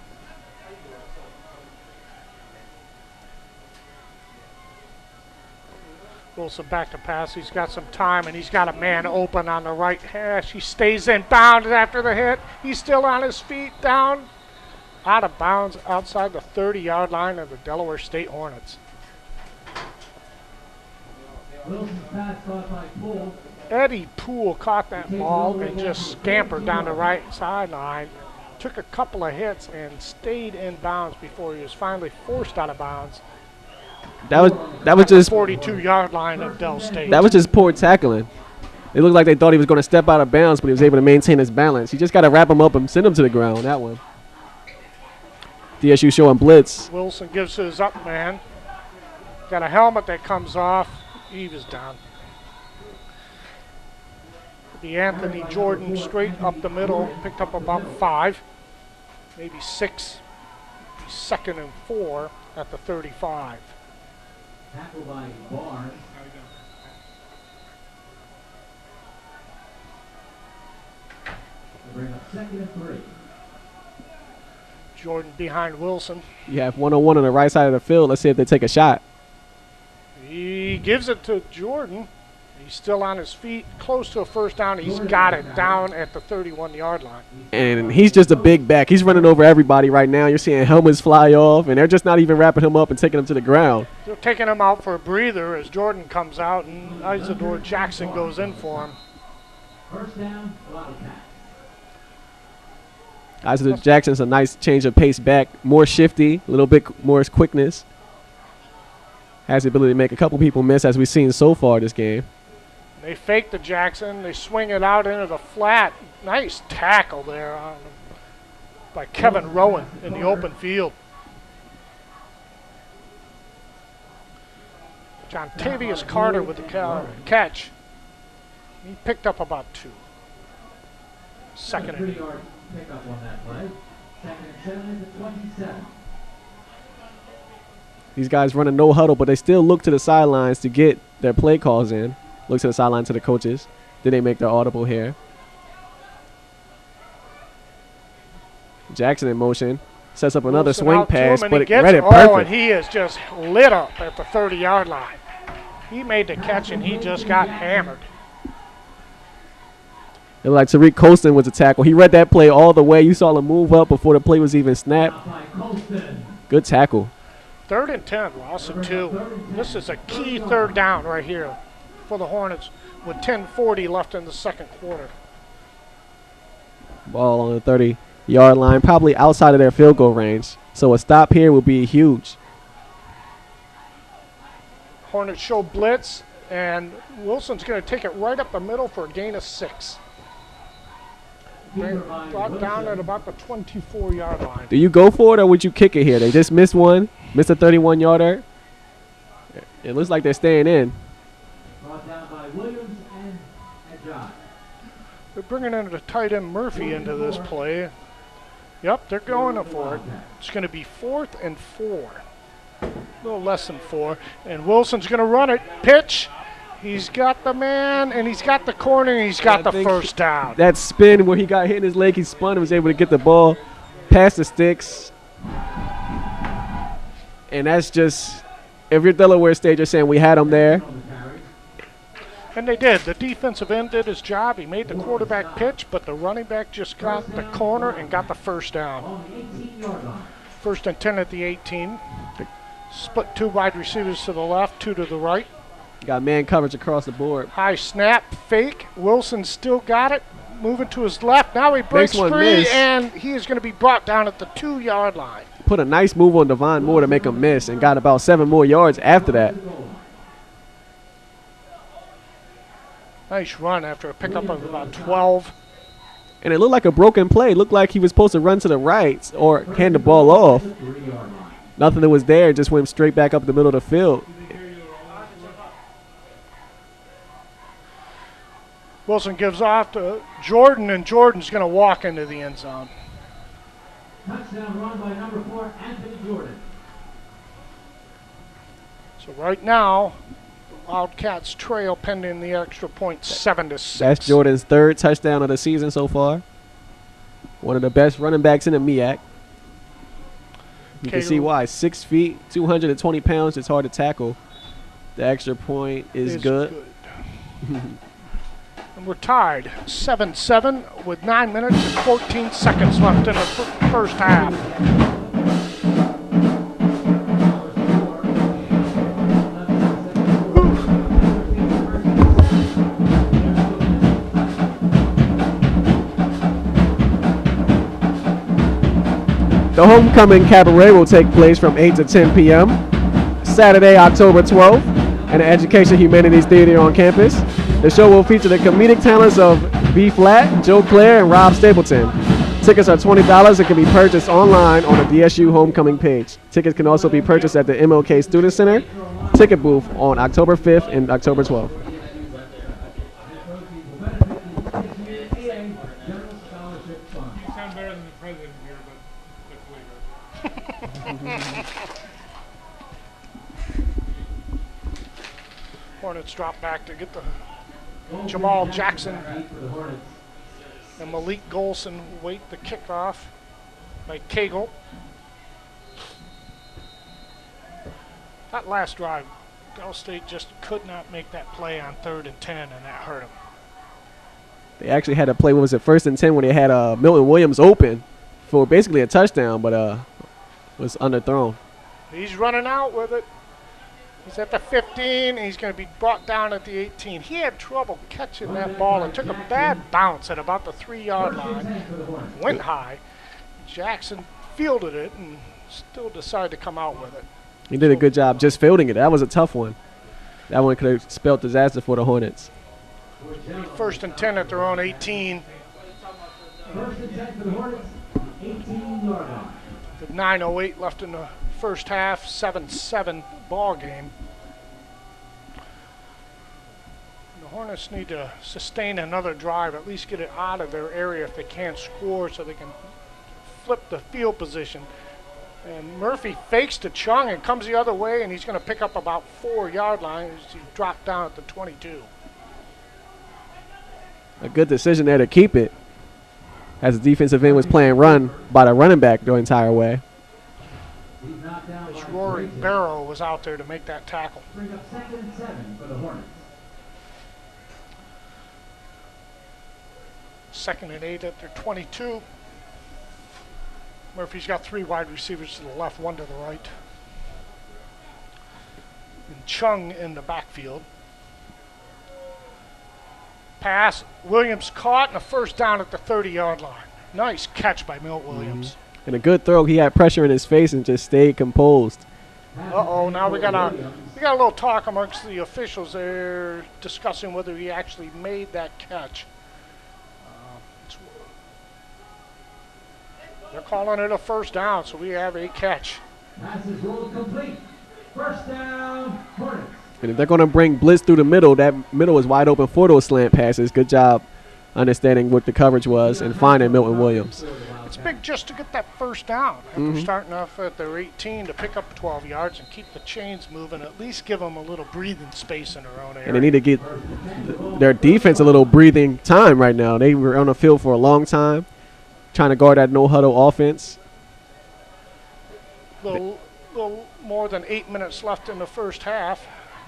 Wilson back to pass. He's got some time, and he's got a man open on the right hash. He stays in bounds after the hit. He's still on his feet, down out of bounds outside the 30-yard line of the Delaware State Hornets. Wilson's pass caught by Poole. Eddie Poole caught that ball and just scampered down the right sideline. Took a couple of hits and stayed in bounds before he was finally forced out of bounds. That was just 42-yard line of Del State. That was just poor tackling. It looked like they thought he was going to step out of bounds, but he was able to maintain his balance. You just got to wrap him up and send him to the ground. That one. DSU showing blitz. Wilson gives to his up man. Got a helmet that comes off. He was down. The Anthony Jordan straight up the middle, picked up about 5, maybe 6. 2nd and 4 at the 35. Tackle by Barnes. They bring up 2nd and 3. Jordan behind Wilson. You have 1-on-1 on the right side of the field. Let's see if they take a shot. He gives it to Jordan. He's still on his feet, close to a first down. He's got it down at the 31-yard line. And he's just a big back. He's running over everybody right now. You're seeing helmets fly off, and they're just not even wrapping him up and taking him to the ground. They're taking him out for a breather as Jordan comes out, and Isidore Jackson goes in for him. First down, Wildcats. Isidore Jackson's a nice change of pace back, more shifty, a little bit more quickness. Has the ability to make a couple people miss, as we've seen so far this game. They fake the Jackson. They swing it out into the flat. Nice tackle there by Kevin Rowan in the open field. John Tavius Carter with the catch. He picked up about 2. Second and 8. Yard pickup on that play. 2nd and 7 to 27. These guys running no huddle, but they still look to the sidelines to get their play calls in. Look to the sideline to the coaches. Then they make their audible here. Jackson in motion. Sets up another Wilson swing out to pass, him, and but he it read it and perfect. he is just lit up at the 30-yard line. He made the catch, and he just got hammered. It looked like Tariq Colston was a tackle. He read that play all the way. You saw him move up before the play was even snapped. Good tackle. 3rd and 10, loss of 2. This is a key 3rd down right here for the Hornets with 10:40 left in the second quarter. Ball on the 30-yard line, probably outside of their field goal range. So a stop here would be huge. Hornets show blitz, and Wilson's going to take it right up the middle for a gain of 6. Brought down at about the 24-yard line. Do you go for it, or would you kick it here? They just missed one. Missed a 31-yarder. It looks like they're staying in. Brought down by Williams and John. They're bringing in the tight end Murphy into this play. Yep, they're going for it. It's going to be 4th and 4. A little less than 4. And Wilson's going to run it. Pitch. He's got the man, and he's got the corner, and he's got the first down. That spin where he got hit in his leg, he spun and was able to get the ball past the sticks. And that's just, if you're Delaware State, you're saying we had him there. And they did. The defensive end did his job. He made the quarterback pitch, but the running back just got the corner and got the first down. 1st and 10 at the 18. Split 2 wide receivers to the left, 2 to the right. Got man coverage across the board. High snap, fake. Wilson still got it. Moving to his left. Now he breaks free, and he is going to be brought down at the 2-yard line. Put a nice move on Devon Moore to make him miss, and got about 7 more yards after that. Nice run after a pickup of about 12. And it looked like a broken play. It looked like he was supposed to run to the right or hand the ball off. Nothing that was there, just went straight back up the middle of the field. Wilson gives off to Jordan, and Jordan's going to walk into the end zone. Touchdown run by number 4, Anthony Jordan. So right now, the Wildcats trail pending the extra point, 7-6. That's Jordan's 3rd touchdown of the season so far. One of the best running backs in the MEAC. You can see why. 6 feet, 220 pounds. It's hard to tackle. The extra point is good. And we're tied 7-7 with 9 minutes and 14 seconds left in the first half. The homecoming cabaret will take place from 8 to 10 p.m. Saturday, October 12th, at the Education Humanities Theater on campus. The show will feature the comedic talents of B. Flat, Joe Clare, and Rob Stapleton. Tickets are $20 and can be purchased online on the DSU homecoming page. Tickets can also be purchased at the MLK Student Center ticket booth on October 5th and October 12th. You sound better than the president here, but that's later. Hornets drop back to get the Jamal Jackson For the Hornets. and Malik Golson wait the kickoff by Cagle. That last drive, Del State just could not make that play on 3rd and 10, and that hurt them. They actually had to play, what was it, 1st and 10 when they had Milton Williams open for basically a touchdown, but was underthrown. He's running out with it. He's at the 15, and he's going to be brought down at the 18. He had trouble catching that ball and took a bad bounce at about the 3-yard line. Went high. Jackson fielded it and still decided to come out with it. He did a good job just fielding it. That was a tough one. That one could have spelled disaster for the Hornets. 1st and 10 at their own 18. 1st and 10 for the Hornets. 18-yard line. With 9:08 left in the first half, 7-7 ball game. The Hornets need to sustain another drive, at least get it out of their area if they can't score, so they can flip the field position. And Murphy fakes to Chung and comes the other way, and he's going to pick up about 4-yard line as he dropped down at the 22. A good decision there to keep it, as the defensive end was playing run by the running back the entire way. He's knocked down This by Rory Grayson. Barrow was out there to make that tackle. Bring up 2nd and 7 for the Hornets. 2nd and 8 at their 22. Murphy's got 3 wide receivers to the left, 1 to the right. And Chung in the backfield. Pass, Williams caught, and a 1st down at the 30-yard line. Nice catch by Milt Williams. And a good throw. He had pressure in his face and just stayed composed. Uh-oh, now we got a little talk amongst the officials there discussing whether he actually made that catch. They're calling it a 1st down, so we have a catch. Pass is rolled complete. 1st down, Hornets. And if they're going to bring blitz through the middle, that middle is wide open for those slant passes. Good job understanding what the coverage was and finding Milton Williams. It's big just to get that 1st down after starting off at their 18 to pick up 12 yards and keep the chains moving, at least give them a little breathing space in their own area. And they need to get their defense a little breathing time right now. They were on the field for a long time, trying to guard that no-huddle offense. Little more than 8 minutes left in the first half.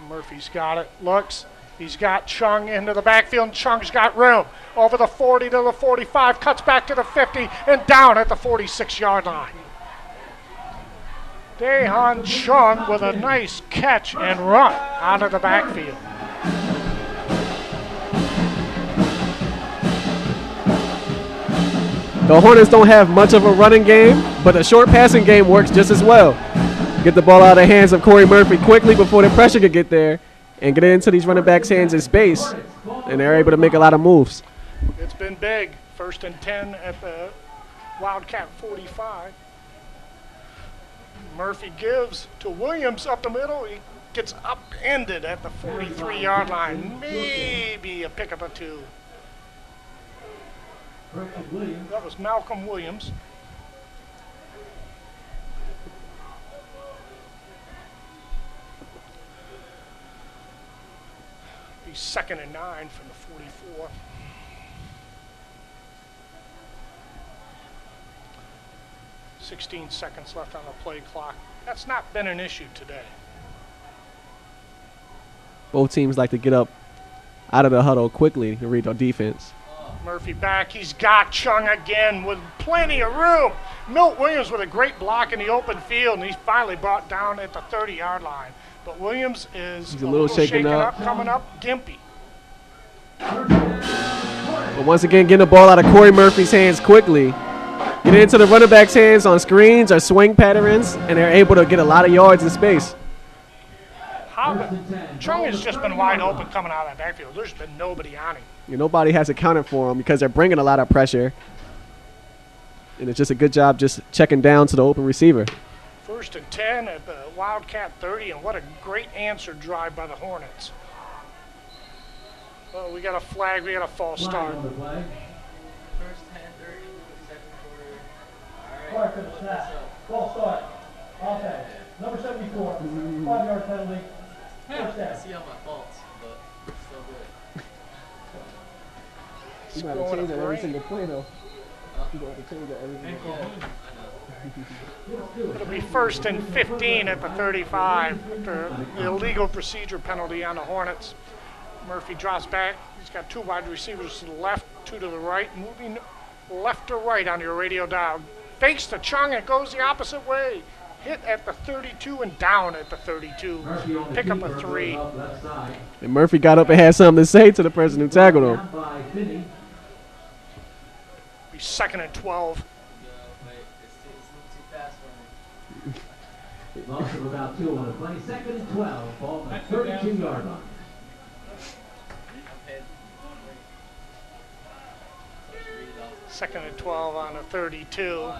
Murphy's got it, looks. He's got Chung into the backfield, and Chung's got room. Over the 40 to the 45, cuts back to the 50, and down at the 46-yard line. Daehan Chung with a nice catch and run out of the backfield. The Hornets don't have much of a running game, but the short passing game works just as well. Get the ball out of the hands of Corey Murphy quickly before the pressure could get there and get it into these running backs' hands in space, and they're able to make a lot of moves. It's been big. 1st and 10 at the Wildcat 45. Murphy gives to Williams up the middle. He gets upended at the 43-yard line. Maybe a pickup or 2. That was Malcolm Williams. Be 2nd and 9 from the 44. $16 left on the play clock. That's not been an issue today. Both teams like to get up out of the huddle quickly to read our defense. Murphy back. He's got Chung again with plenty of room. Milt Williams with a great block in the open field, and he's finally brought down at the 30-yard line. But Williams is a little shaken up. Coming up, gimpy. But once again, getting the ball out of Corey Murphy's hands quickly. Get it into the running back's hands on screens or swing patterns, and they're able to get a lot of yards in space. Chung has just been wide open coming out of that backfield. There's been nobody on him. Nobody has accounted for him because they're bringing a lot of pressure. And it's just a good job just checking down to the open receiver. 1st and 10 at the Wildcat 30, and what a great answer drive by the Hornets. Well, we got a flag. We got a false start. 1st 10, 30, 2nd quarter. All right. Flag for the snap. False start. Offense. Number 74. 5-yard penalty. 1st I down. see all my faults. It's going to rain. play though. You got to change that every single play. It'll be 1st and 15 at the 35 after the illegal procedure penalty on the Hornets. Murphy drops back. He's got 2 wide receivers to the left, 2 to the right, moving left to right on your radio dial. Fakes to Chung and goes the opposite way. Hit at the 32 and down at the 32. Pick up a 3. And Murphy got up and had something to say to the person who tackled him. Be 2nd and 12. Loss of about 2 on the play. 2nd and 12. Ball on the 32-yard line. Second and 12 on the 32.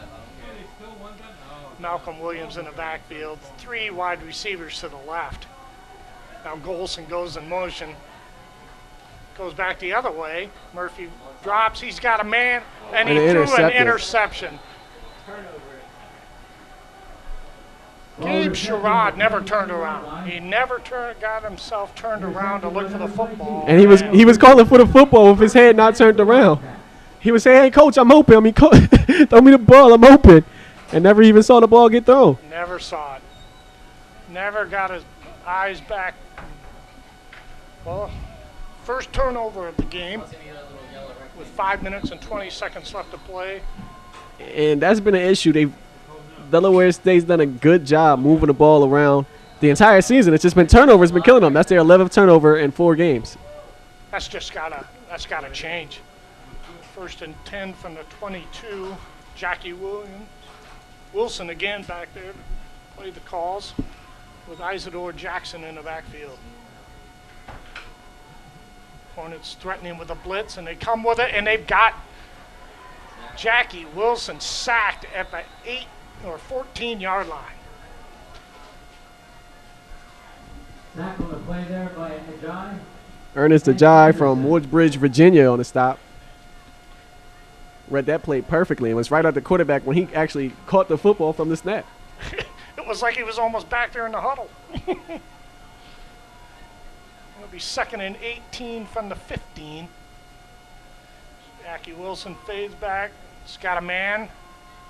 Malcolm Williams in the backfield. 3 wide receivers to the left. Now Golson goes in motion. Goes back the other way. Murphy drops. He's got a man, and he threw an interception. Gabe Sherrod never turned around. He never got himself turned around to look for the football. And he was calling for the football with his head not turned around. He was saying, "Hey, coach, I'm open. Throw me the ball. I'm open." And never even saw the ball get thrown. Never saw it. Never got his eyes back. Well, first turnover of the game with 5 minutes and 20 seconds left to play. And that's been an issue. Delaware State's done a good job moving the ball around the entire season. It's just been turnovers been killing them. That's their 11th turnover in 4 games. That's gotta change. 1st and 10 from the 22. Jackie Wilson again back there to play the calls with Isidore Jackson in the backfield. Hornets threatening with a blitz, and they come with it, and they've got Jackie Wilson sacked at the 8 or 14-yard line. Sack on the play there by Ajay. Ernest Ajay from Woodbridge, Virginia on the stop. Read that play perfectly and was right at the quarterback when he actually caught the football from the snap. It was like he was almost back there in the huddle. It'll be 2nd and 18 from the 15. Jackie Wilson fades back. He's got a man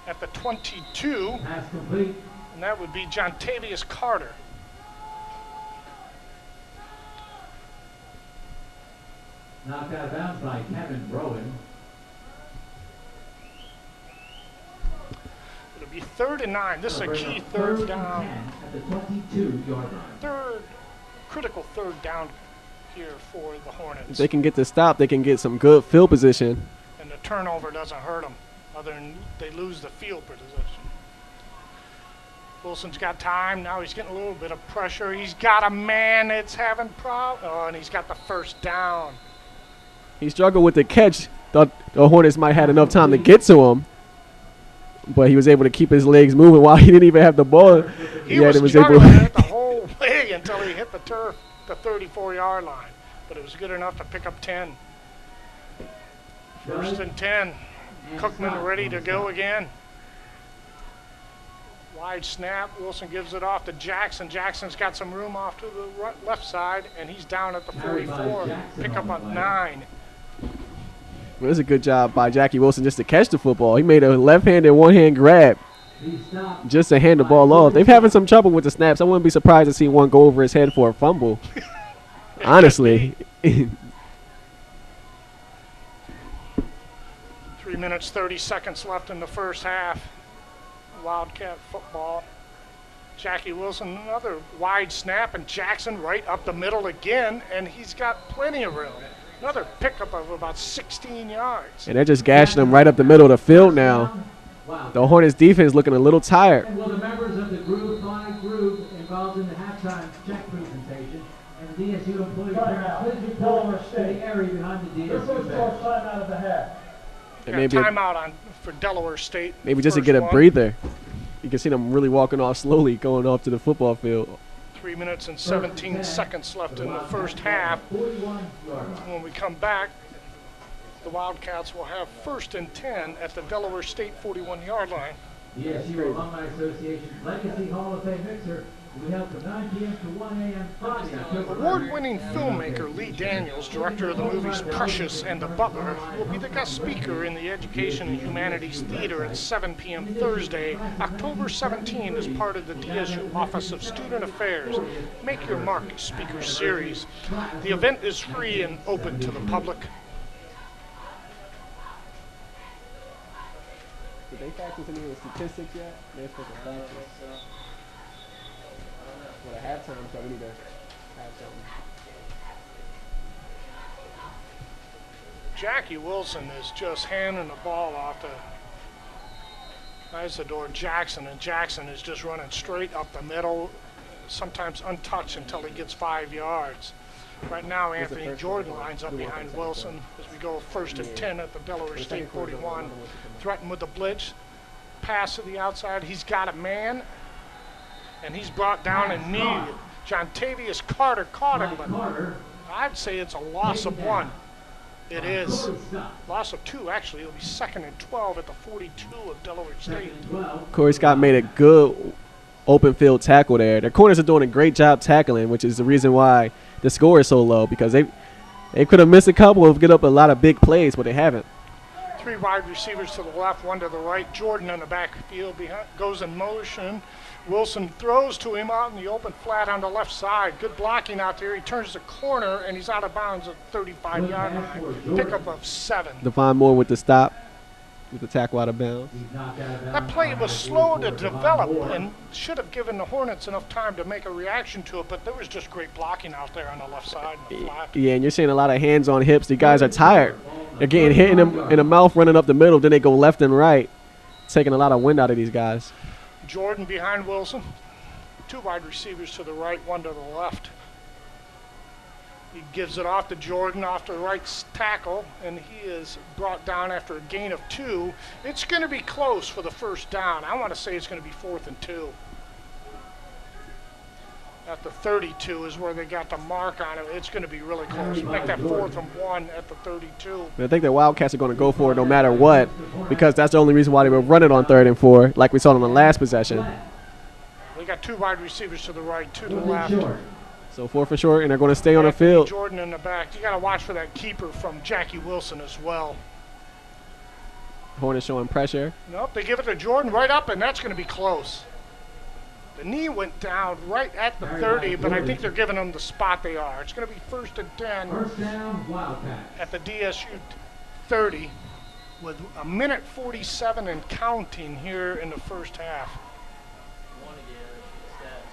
at the 22. Pass complete. And that would be Jontavius Carter. Knocked out of bounds by Kevin Rowan. It'll be 3rd and 9. This is a key third down. At the 22-yard line. Critical third down here for the Hornets. If they can get the stop, they can get some good field position. And the turnover doesn't hurt them, other than they lose the field position. Wilson's got time. Now he's getting a little bit of pressure. He's got a man that's having problems. Oh, and he's got the first down. He struggled with the catch. Thought the Hornets might have enough time to get to him, but he was able to keep his legs moving while he didn't even have the ball. He was struggling it the whole way until he hit the turf, the 34-yard line. But it was good enough to pick up 10. 1st and 10. Cookman ready to go again. Wide snap. Wilson gives it off to Jackson. Jackson's got some room off to the left side, and he's down at the 44. Pick up a 9. Well, it was a good job by Jackie Wilson just to catch the football. He made a left-handed, one-hand grab just to hand the ball off. They've having some trouble with the snaps. I wouldn't be surprised to see one go over his head for a fumble. Honestly. 3 minutes, 30 seconds left in the first half. Wildcat football. Jackie Wilson, another wide snap, and Jackson right up the middle again, and he's got plenty of room. Another pickup of about 16 yards. And they're just gashing them right up the middle of the field now. The Hornets defense looking a little tired. And will the members of the Groove 5 group involved in the halftime check presentation and the DSU employee please report to the area behind the Their first DSU short time out of the half. And maybe timeout for Delaware State. Maybe just to get a breather. You can see them really walking off slowly, going off to the football field. 3 minutes and 17 seconds left in the first half. When we come back, the Wildcats will have 1st and 10 at the Delaware State 41-yard line. DSU Alumni Association's Legacy Hall of Fame mixer We have from 9 p.m. to 1 a.m. Friday, October 3rd. Award-winning filmmaker Lee Daniels, director of the movies Precious and The Butler, will be the guest speaker in the Education and Humanities Theater at 7 p.m. Thursday, October 17, as part of the DSU Office of Student Affairs Make Your Mark Speaker Series. The event is free and open to the public. Did they factor any of the statistics yet? They're supposed to factor. Well, at halftime, so we need to have something. Jackie Wilson is just handing the ball off to Isidore Jackson, and Jackson is just running straight up the middle, sometimes untouched until he gets 5 yards. Right now, Anthony Jordan lines up behind Wilson as we go 1st and 10 at the Delaware State 41. Threatened with the blitz. Pass to the outside. He's got a man, and he's brought down and kneed. Jontavius Carter caught him, but I'd say it's a loss of 1. It is. Loss of 2, actually. It'll be 2nd and 12 at the 42 of Delaware State. Corey Scott made a good open field tackle there. Their corners are doing a great job tackling, which is the reason why the score is so low, because they could have missed a couple and get up a lot of big plays, but they haven't. 3 wide receivers to the left, 1 to the right. Jordan in the backfield behind, goes in motion. Wilson throws to him out in the open flat on the left side. Good blocking out there. He turns the corner, and he's out of bounds at 35-yard line. Pickup of 7. Devon Moore with the stop, with the tackle out of bounds. That play was slow to develop and should have given the Hornets enough time to make a reaction to it, but there was just great blocking out there on the left side in the flat. Yeah, and you're seeing a lot of hands on hips. The guys are tired. They're getting hit in the mouth, running up the middle. Then they go left and right, taking a lot of wind out of these guys. Jordan behind Wilson. 2 wide receivers to the right, 1 to the left. He gives it off to Jordan off the right tackle, and he is brought down after a gain of 2. It's going to be close for the first down. I want to say it's going to be 4th and 2. At the 32 is where they got the mark on it. It's going to be really close. Make that 4th and 1 at the 32. I think the Wildcats are going to go for it no matter what, because that's the only reason why they were running on 3rd and 4, like we saw on the last possession. They got 2 wide receivers to the right, 2 to the left. So 4 for short, and they're going to stay on the field. Jordan in the back. You got to watch for that keeper from Jackie Wilson as well. Hornets showing pressure. Nope, they give it to Jordan right up, and that's going to be close. The knee went down right at the 30, but I think they're giving them the spot they are. It's going to be 1st and 10 First down, Wildcats. at the DSU 30 with 1:47 and counting here in the first half.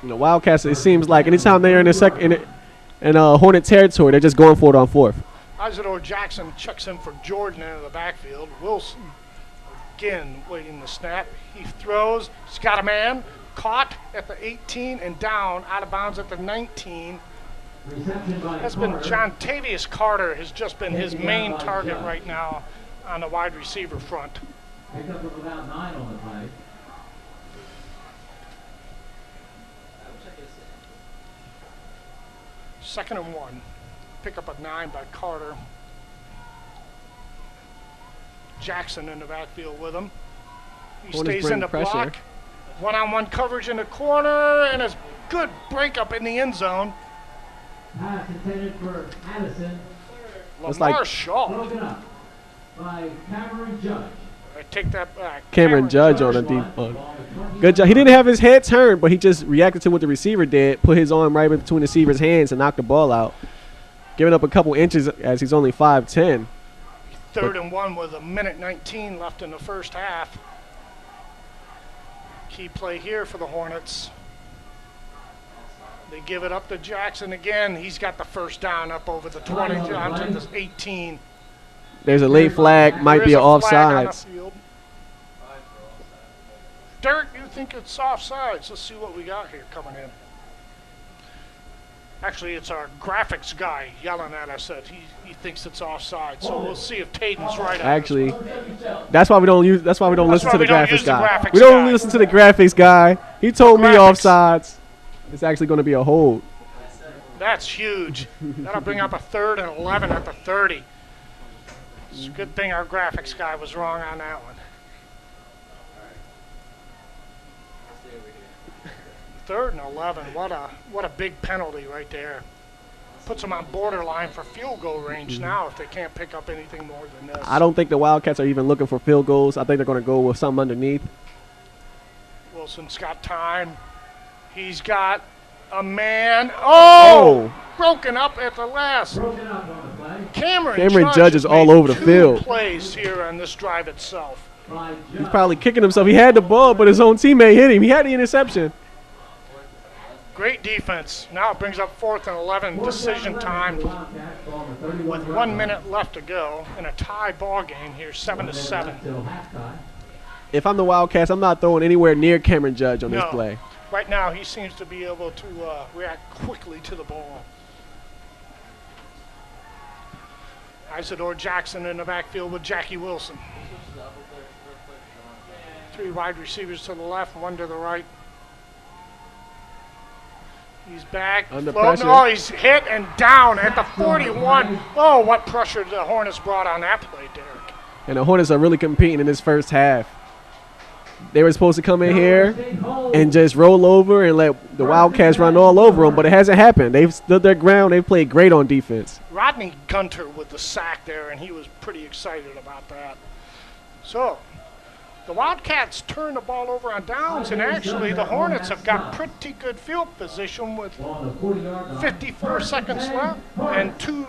You know, Wildcats, it seems like anytime they're in the in Hornet territory, they're just going for it on 4th. Isidore Jackson checks in for Jordan into the backfield. Wilson again waiting the snap. He throws. He's got a man. Caught at the 18 and down, out of bounds at the 19. That's been Jontavius Carter has just been his main target right now on the wide receiver front. Picked up of about 9 on the play. Second and 1. Pick up a 9 by Carter. Jackson in the backfield with him. He stays in the block. One-on-one coverage in the corner, and a good breakup in the end zone. Pass intended for Addison. Lamar Shaw. Broken up by Cameron Judge. I take that back. Cameron Judge on a deep one. Good job. He didn't have his head turned, but he just reacted to what the receiver did, put his arm right between the receiver's hands and knocked the ball out. Giving up a couple inches as he's only 5'10". 3rd and 1 with 1:19 left in the first half. Key play here for the Hornets. They give it up to Jackson again. He's got the first down up over the 20, down to the 18. There's a late flag, might be an offsides. Derek, you think it's offsides? Let's see what we got here coming in. Actually, it's our graphics guy yelling at us that he thinks it's offside. So we'll see if Tatum's right. Actually, that's why we don't use. That's why we don't listen to the graphics guy. We don't listen to the graphics guy. He told me offsides. It's actually going to be a hold. That's huge. That'll bring up a 3rd and 11 at the 30. It's a good thing our graphics guy was wrong on that one. 3rd and 11. What a big penalty right there. Puts them on borderline for field goal range now if they can't pick up anything more than this. I don't think the Wildcats are even looking for field goals. I think they're going to go with something underneath. Wilson's got time. He's got a man. Oh! Broken up at the last. Broken up on the play. Cameron Judge is all made over the 2 field. plays here on this drive itself. By He's probably kicking himself. He had the ball, but his own teammate hit him. He had the interception. Great defense. Now it brings up 4th and 11 decision time with 1 minute left to go in a tie ball game here, 7-7. If I'm the Wildcats, I'm not throwing anywhere near Cameron Judge on this No. play. Right now he seems to be able to react quickly to the ball. Isidore Jackson in the backfield with Jackie Wilson. 3 wide receivers to the left, 1 to the right. He's back. Under floating. pressure. Oh, he's hit and down at the 41. Oh, what pressure the Hornets brought on that play, Derek. And the Hornets are really competing in this first half. They were supposed to come in here and just roll over and let the Wildcats run all over them, but it hasn't happened. They've stood their ground. They've played great on defense. Rodney Gunter with the sack there, and he was pretty excited about that. So, the Wildcats turn the ball over on downs, and actually the Hornets have got pretty good field position with 54 seconds left and two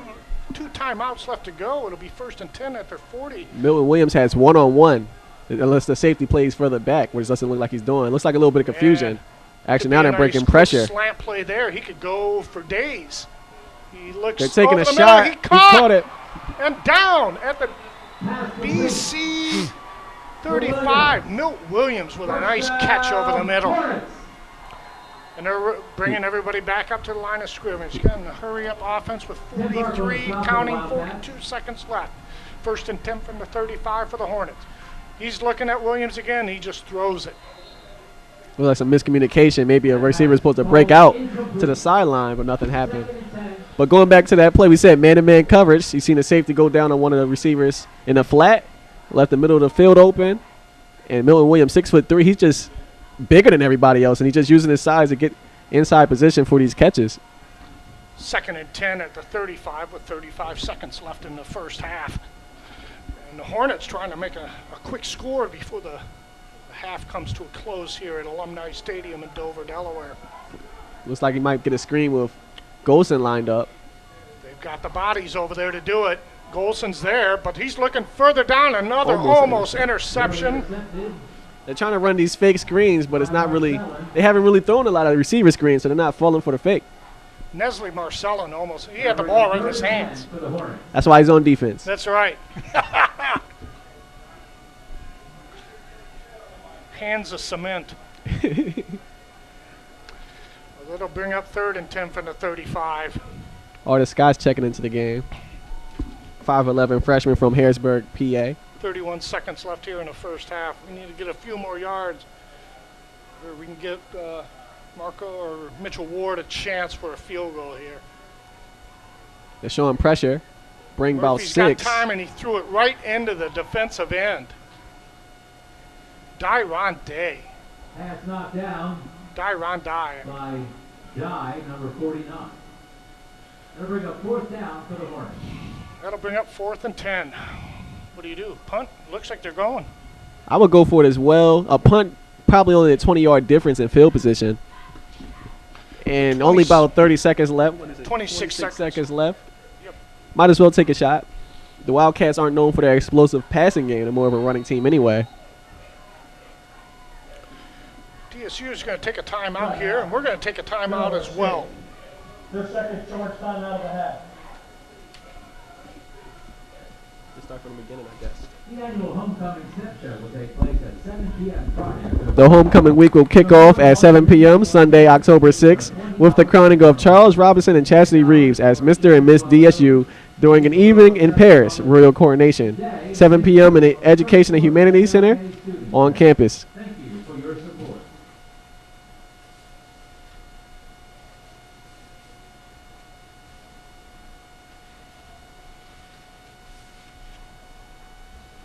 timeouts left to go. It'll be 1st and 10 at their 40. Milton Williams has one-on-one, unless the safety plays further back, which doesn't look like he's doing. It looks like a little bit of confusion. Actually, now they're breaking pressure. Slant play there. He could go for days. He looks. They're taking over a the shot. middle. He caught it. And down at the BC 35. Milt Williams with a nice catch over the middle. And they're bringing everybody back up to the line of scrimmage. Getting a hurry-up offense with 43, counting 42 seconds left. 1st and 10 from the 35 for the Hornets. He's looking at Williams again. He just throws it. Well, that's some miscommunication. Maybe a receiver is supposed to break out to the sideline, but nothing happened. But going back to that play, we said man-to-man coverage. You seen the safety go down on one of the receivers in the flat, left the middle of the field open, and Milton Williams, 6'3", he's just bigger than everybody else, and he's just using his size to get inside position for these catches. 2nd and 10 at the 35 with 35 seconds left in the first half. And the Hornets trying to make a quick score before the half comes to a close here at Alumni Stadium in Dover, Delaware. Looks like he might get a screen with Golson lined up. They've got the bodies over there to do it. Golson's there, but he's looking further down. Another almost interception. They're trying to run these fake screens, but it's not really – they haven't really thrown a lot of receiver screens, so they're not falling for the fake. Nestle Marcellin almost – he had the ball right in his hands. That's why he's on defense. That's right. Hands of cement. Well, that'll bring up 3rd and 10 from the 35. Artis Scott's checking into the game. 5'11" freshman from Harrisburg, PA. 31 seconds left here in the first half. We need to get a few more yards, or we can get Marco or Mitchell Ward a chance for a field goal here. They're showing pressure. Bring about Murphy's 6. got time, and he threw it right into the defensive end. Dyron Day. Pass knocked down Dyron Day. by Dye, number 49. That'll bring up 4th down for the Hornets. That'll bring up 4th and 10. What do you do? Punt? Looks like they're going. I would go for it as well. A punt, probably only a 20-yard difference in field position. And only about 30 seconds left. What is it? 26 seconds left. Yep. Might as well take a shot. The Wildcats aren't known for their explosive passing game. They're more of a running team anyway. DSU is going to take a timeout here, and we're going to take a timeout as well. Their second short time out of the half. Let's start from the beginning, I guess. The annual homecoming snap show will take place at 7 p.m. Friday. The homecoming week will kick off at 7 p.m. Sunday, October 6th, with the crowning of Charles Robinson and Chastity Reeves as Mr. and Miss DSU during an evening in Paris royal coronation. 7 p.m. in the Education and Humanities Center on campus. Thank you for your support.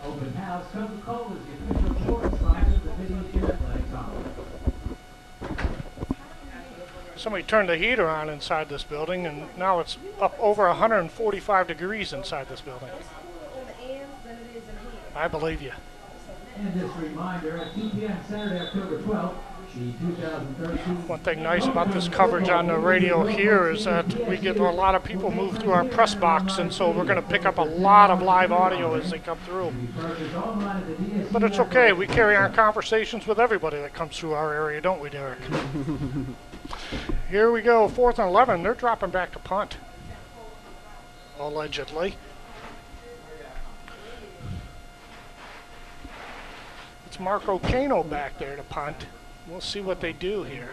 Open House Coca-Cola is the official sports sponsor of the Bethune-Cookman Athletic Conference. Somebody turned the heater on inside this building, and now it's up over 145 degrees inside this building. I believe you. And this reminder, at 2 p.m. Saturday, October 12th, the 2013. One thing nice about this coverage on the radio here is that we get a lot of people move through our press box, and so we're going to pick up a lot of live audio as they come through. But it's okay. We carry on conversations with everybody that comes through our area, don't we, Derek? Here we go, 4th and 11. They're dropping back to punt, allegedly. It's Marco Cano back there to punt. We'll see what they do here.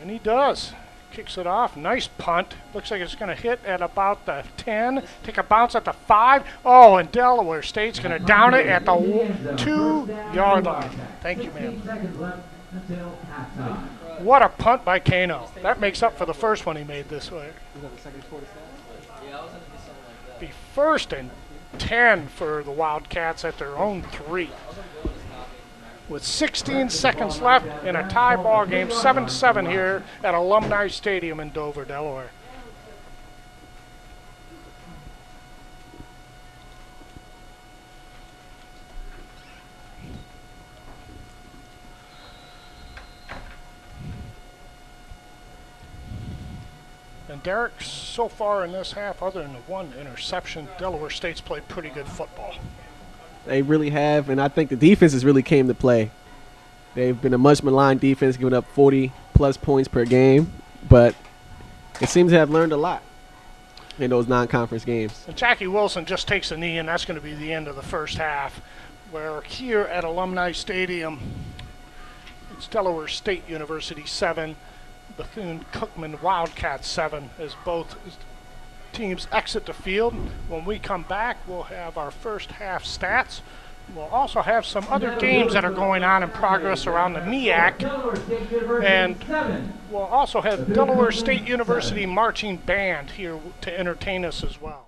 And he does. Kicks it off. Nice punt. Looks like it's going to hit at about the 10. Take a bounce at the 5. Oh, and Delaware State's going to down it at the 2-yard line. Thank you, ma'am. What a punt by Cano. That makes up for the first one he made this way. Be 1st and 10 for the Wildcats at their own 3. With 16 seconds left in a tie ball game, 7-7 here at Alumni Stadium in Dover, Delaware. And Derek, so far in this half, other than the one interception, Delaware State's played pretty good football. They really have, and I think the defense has really came to play. They've been a much maligned defense, giving up 40-plus points per game, but it seems to have learned a lot in those non-conference games. And Jackie Wilson just takes a knee, and that's going to be the end of the first half, where here at Alumni Stadium, it's Delaware State University 7, Bethune-Cookman Wildcats 7, as both teams exit the field. When we come back, we'll have our first half stats. We'll also have some other games that are going on in progress around the MEAC. And we'll also have Delaware State University Marching Band here to entertain us as well.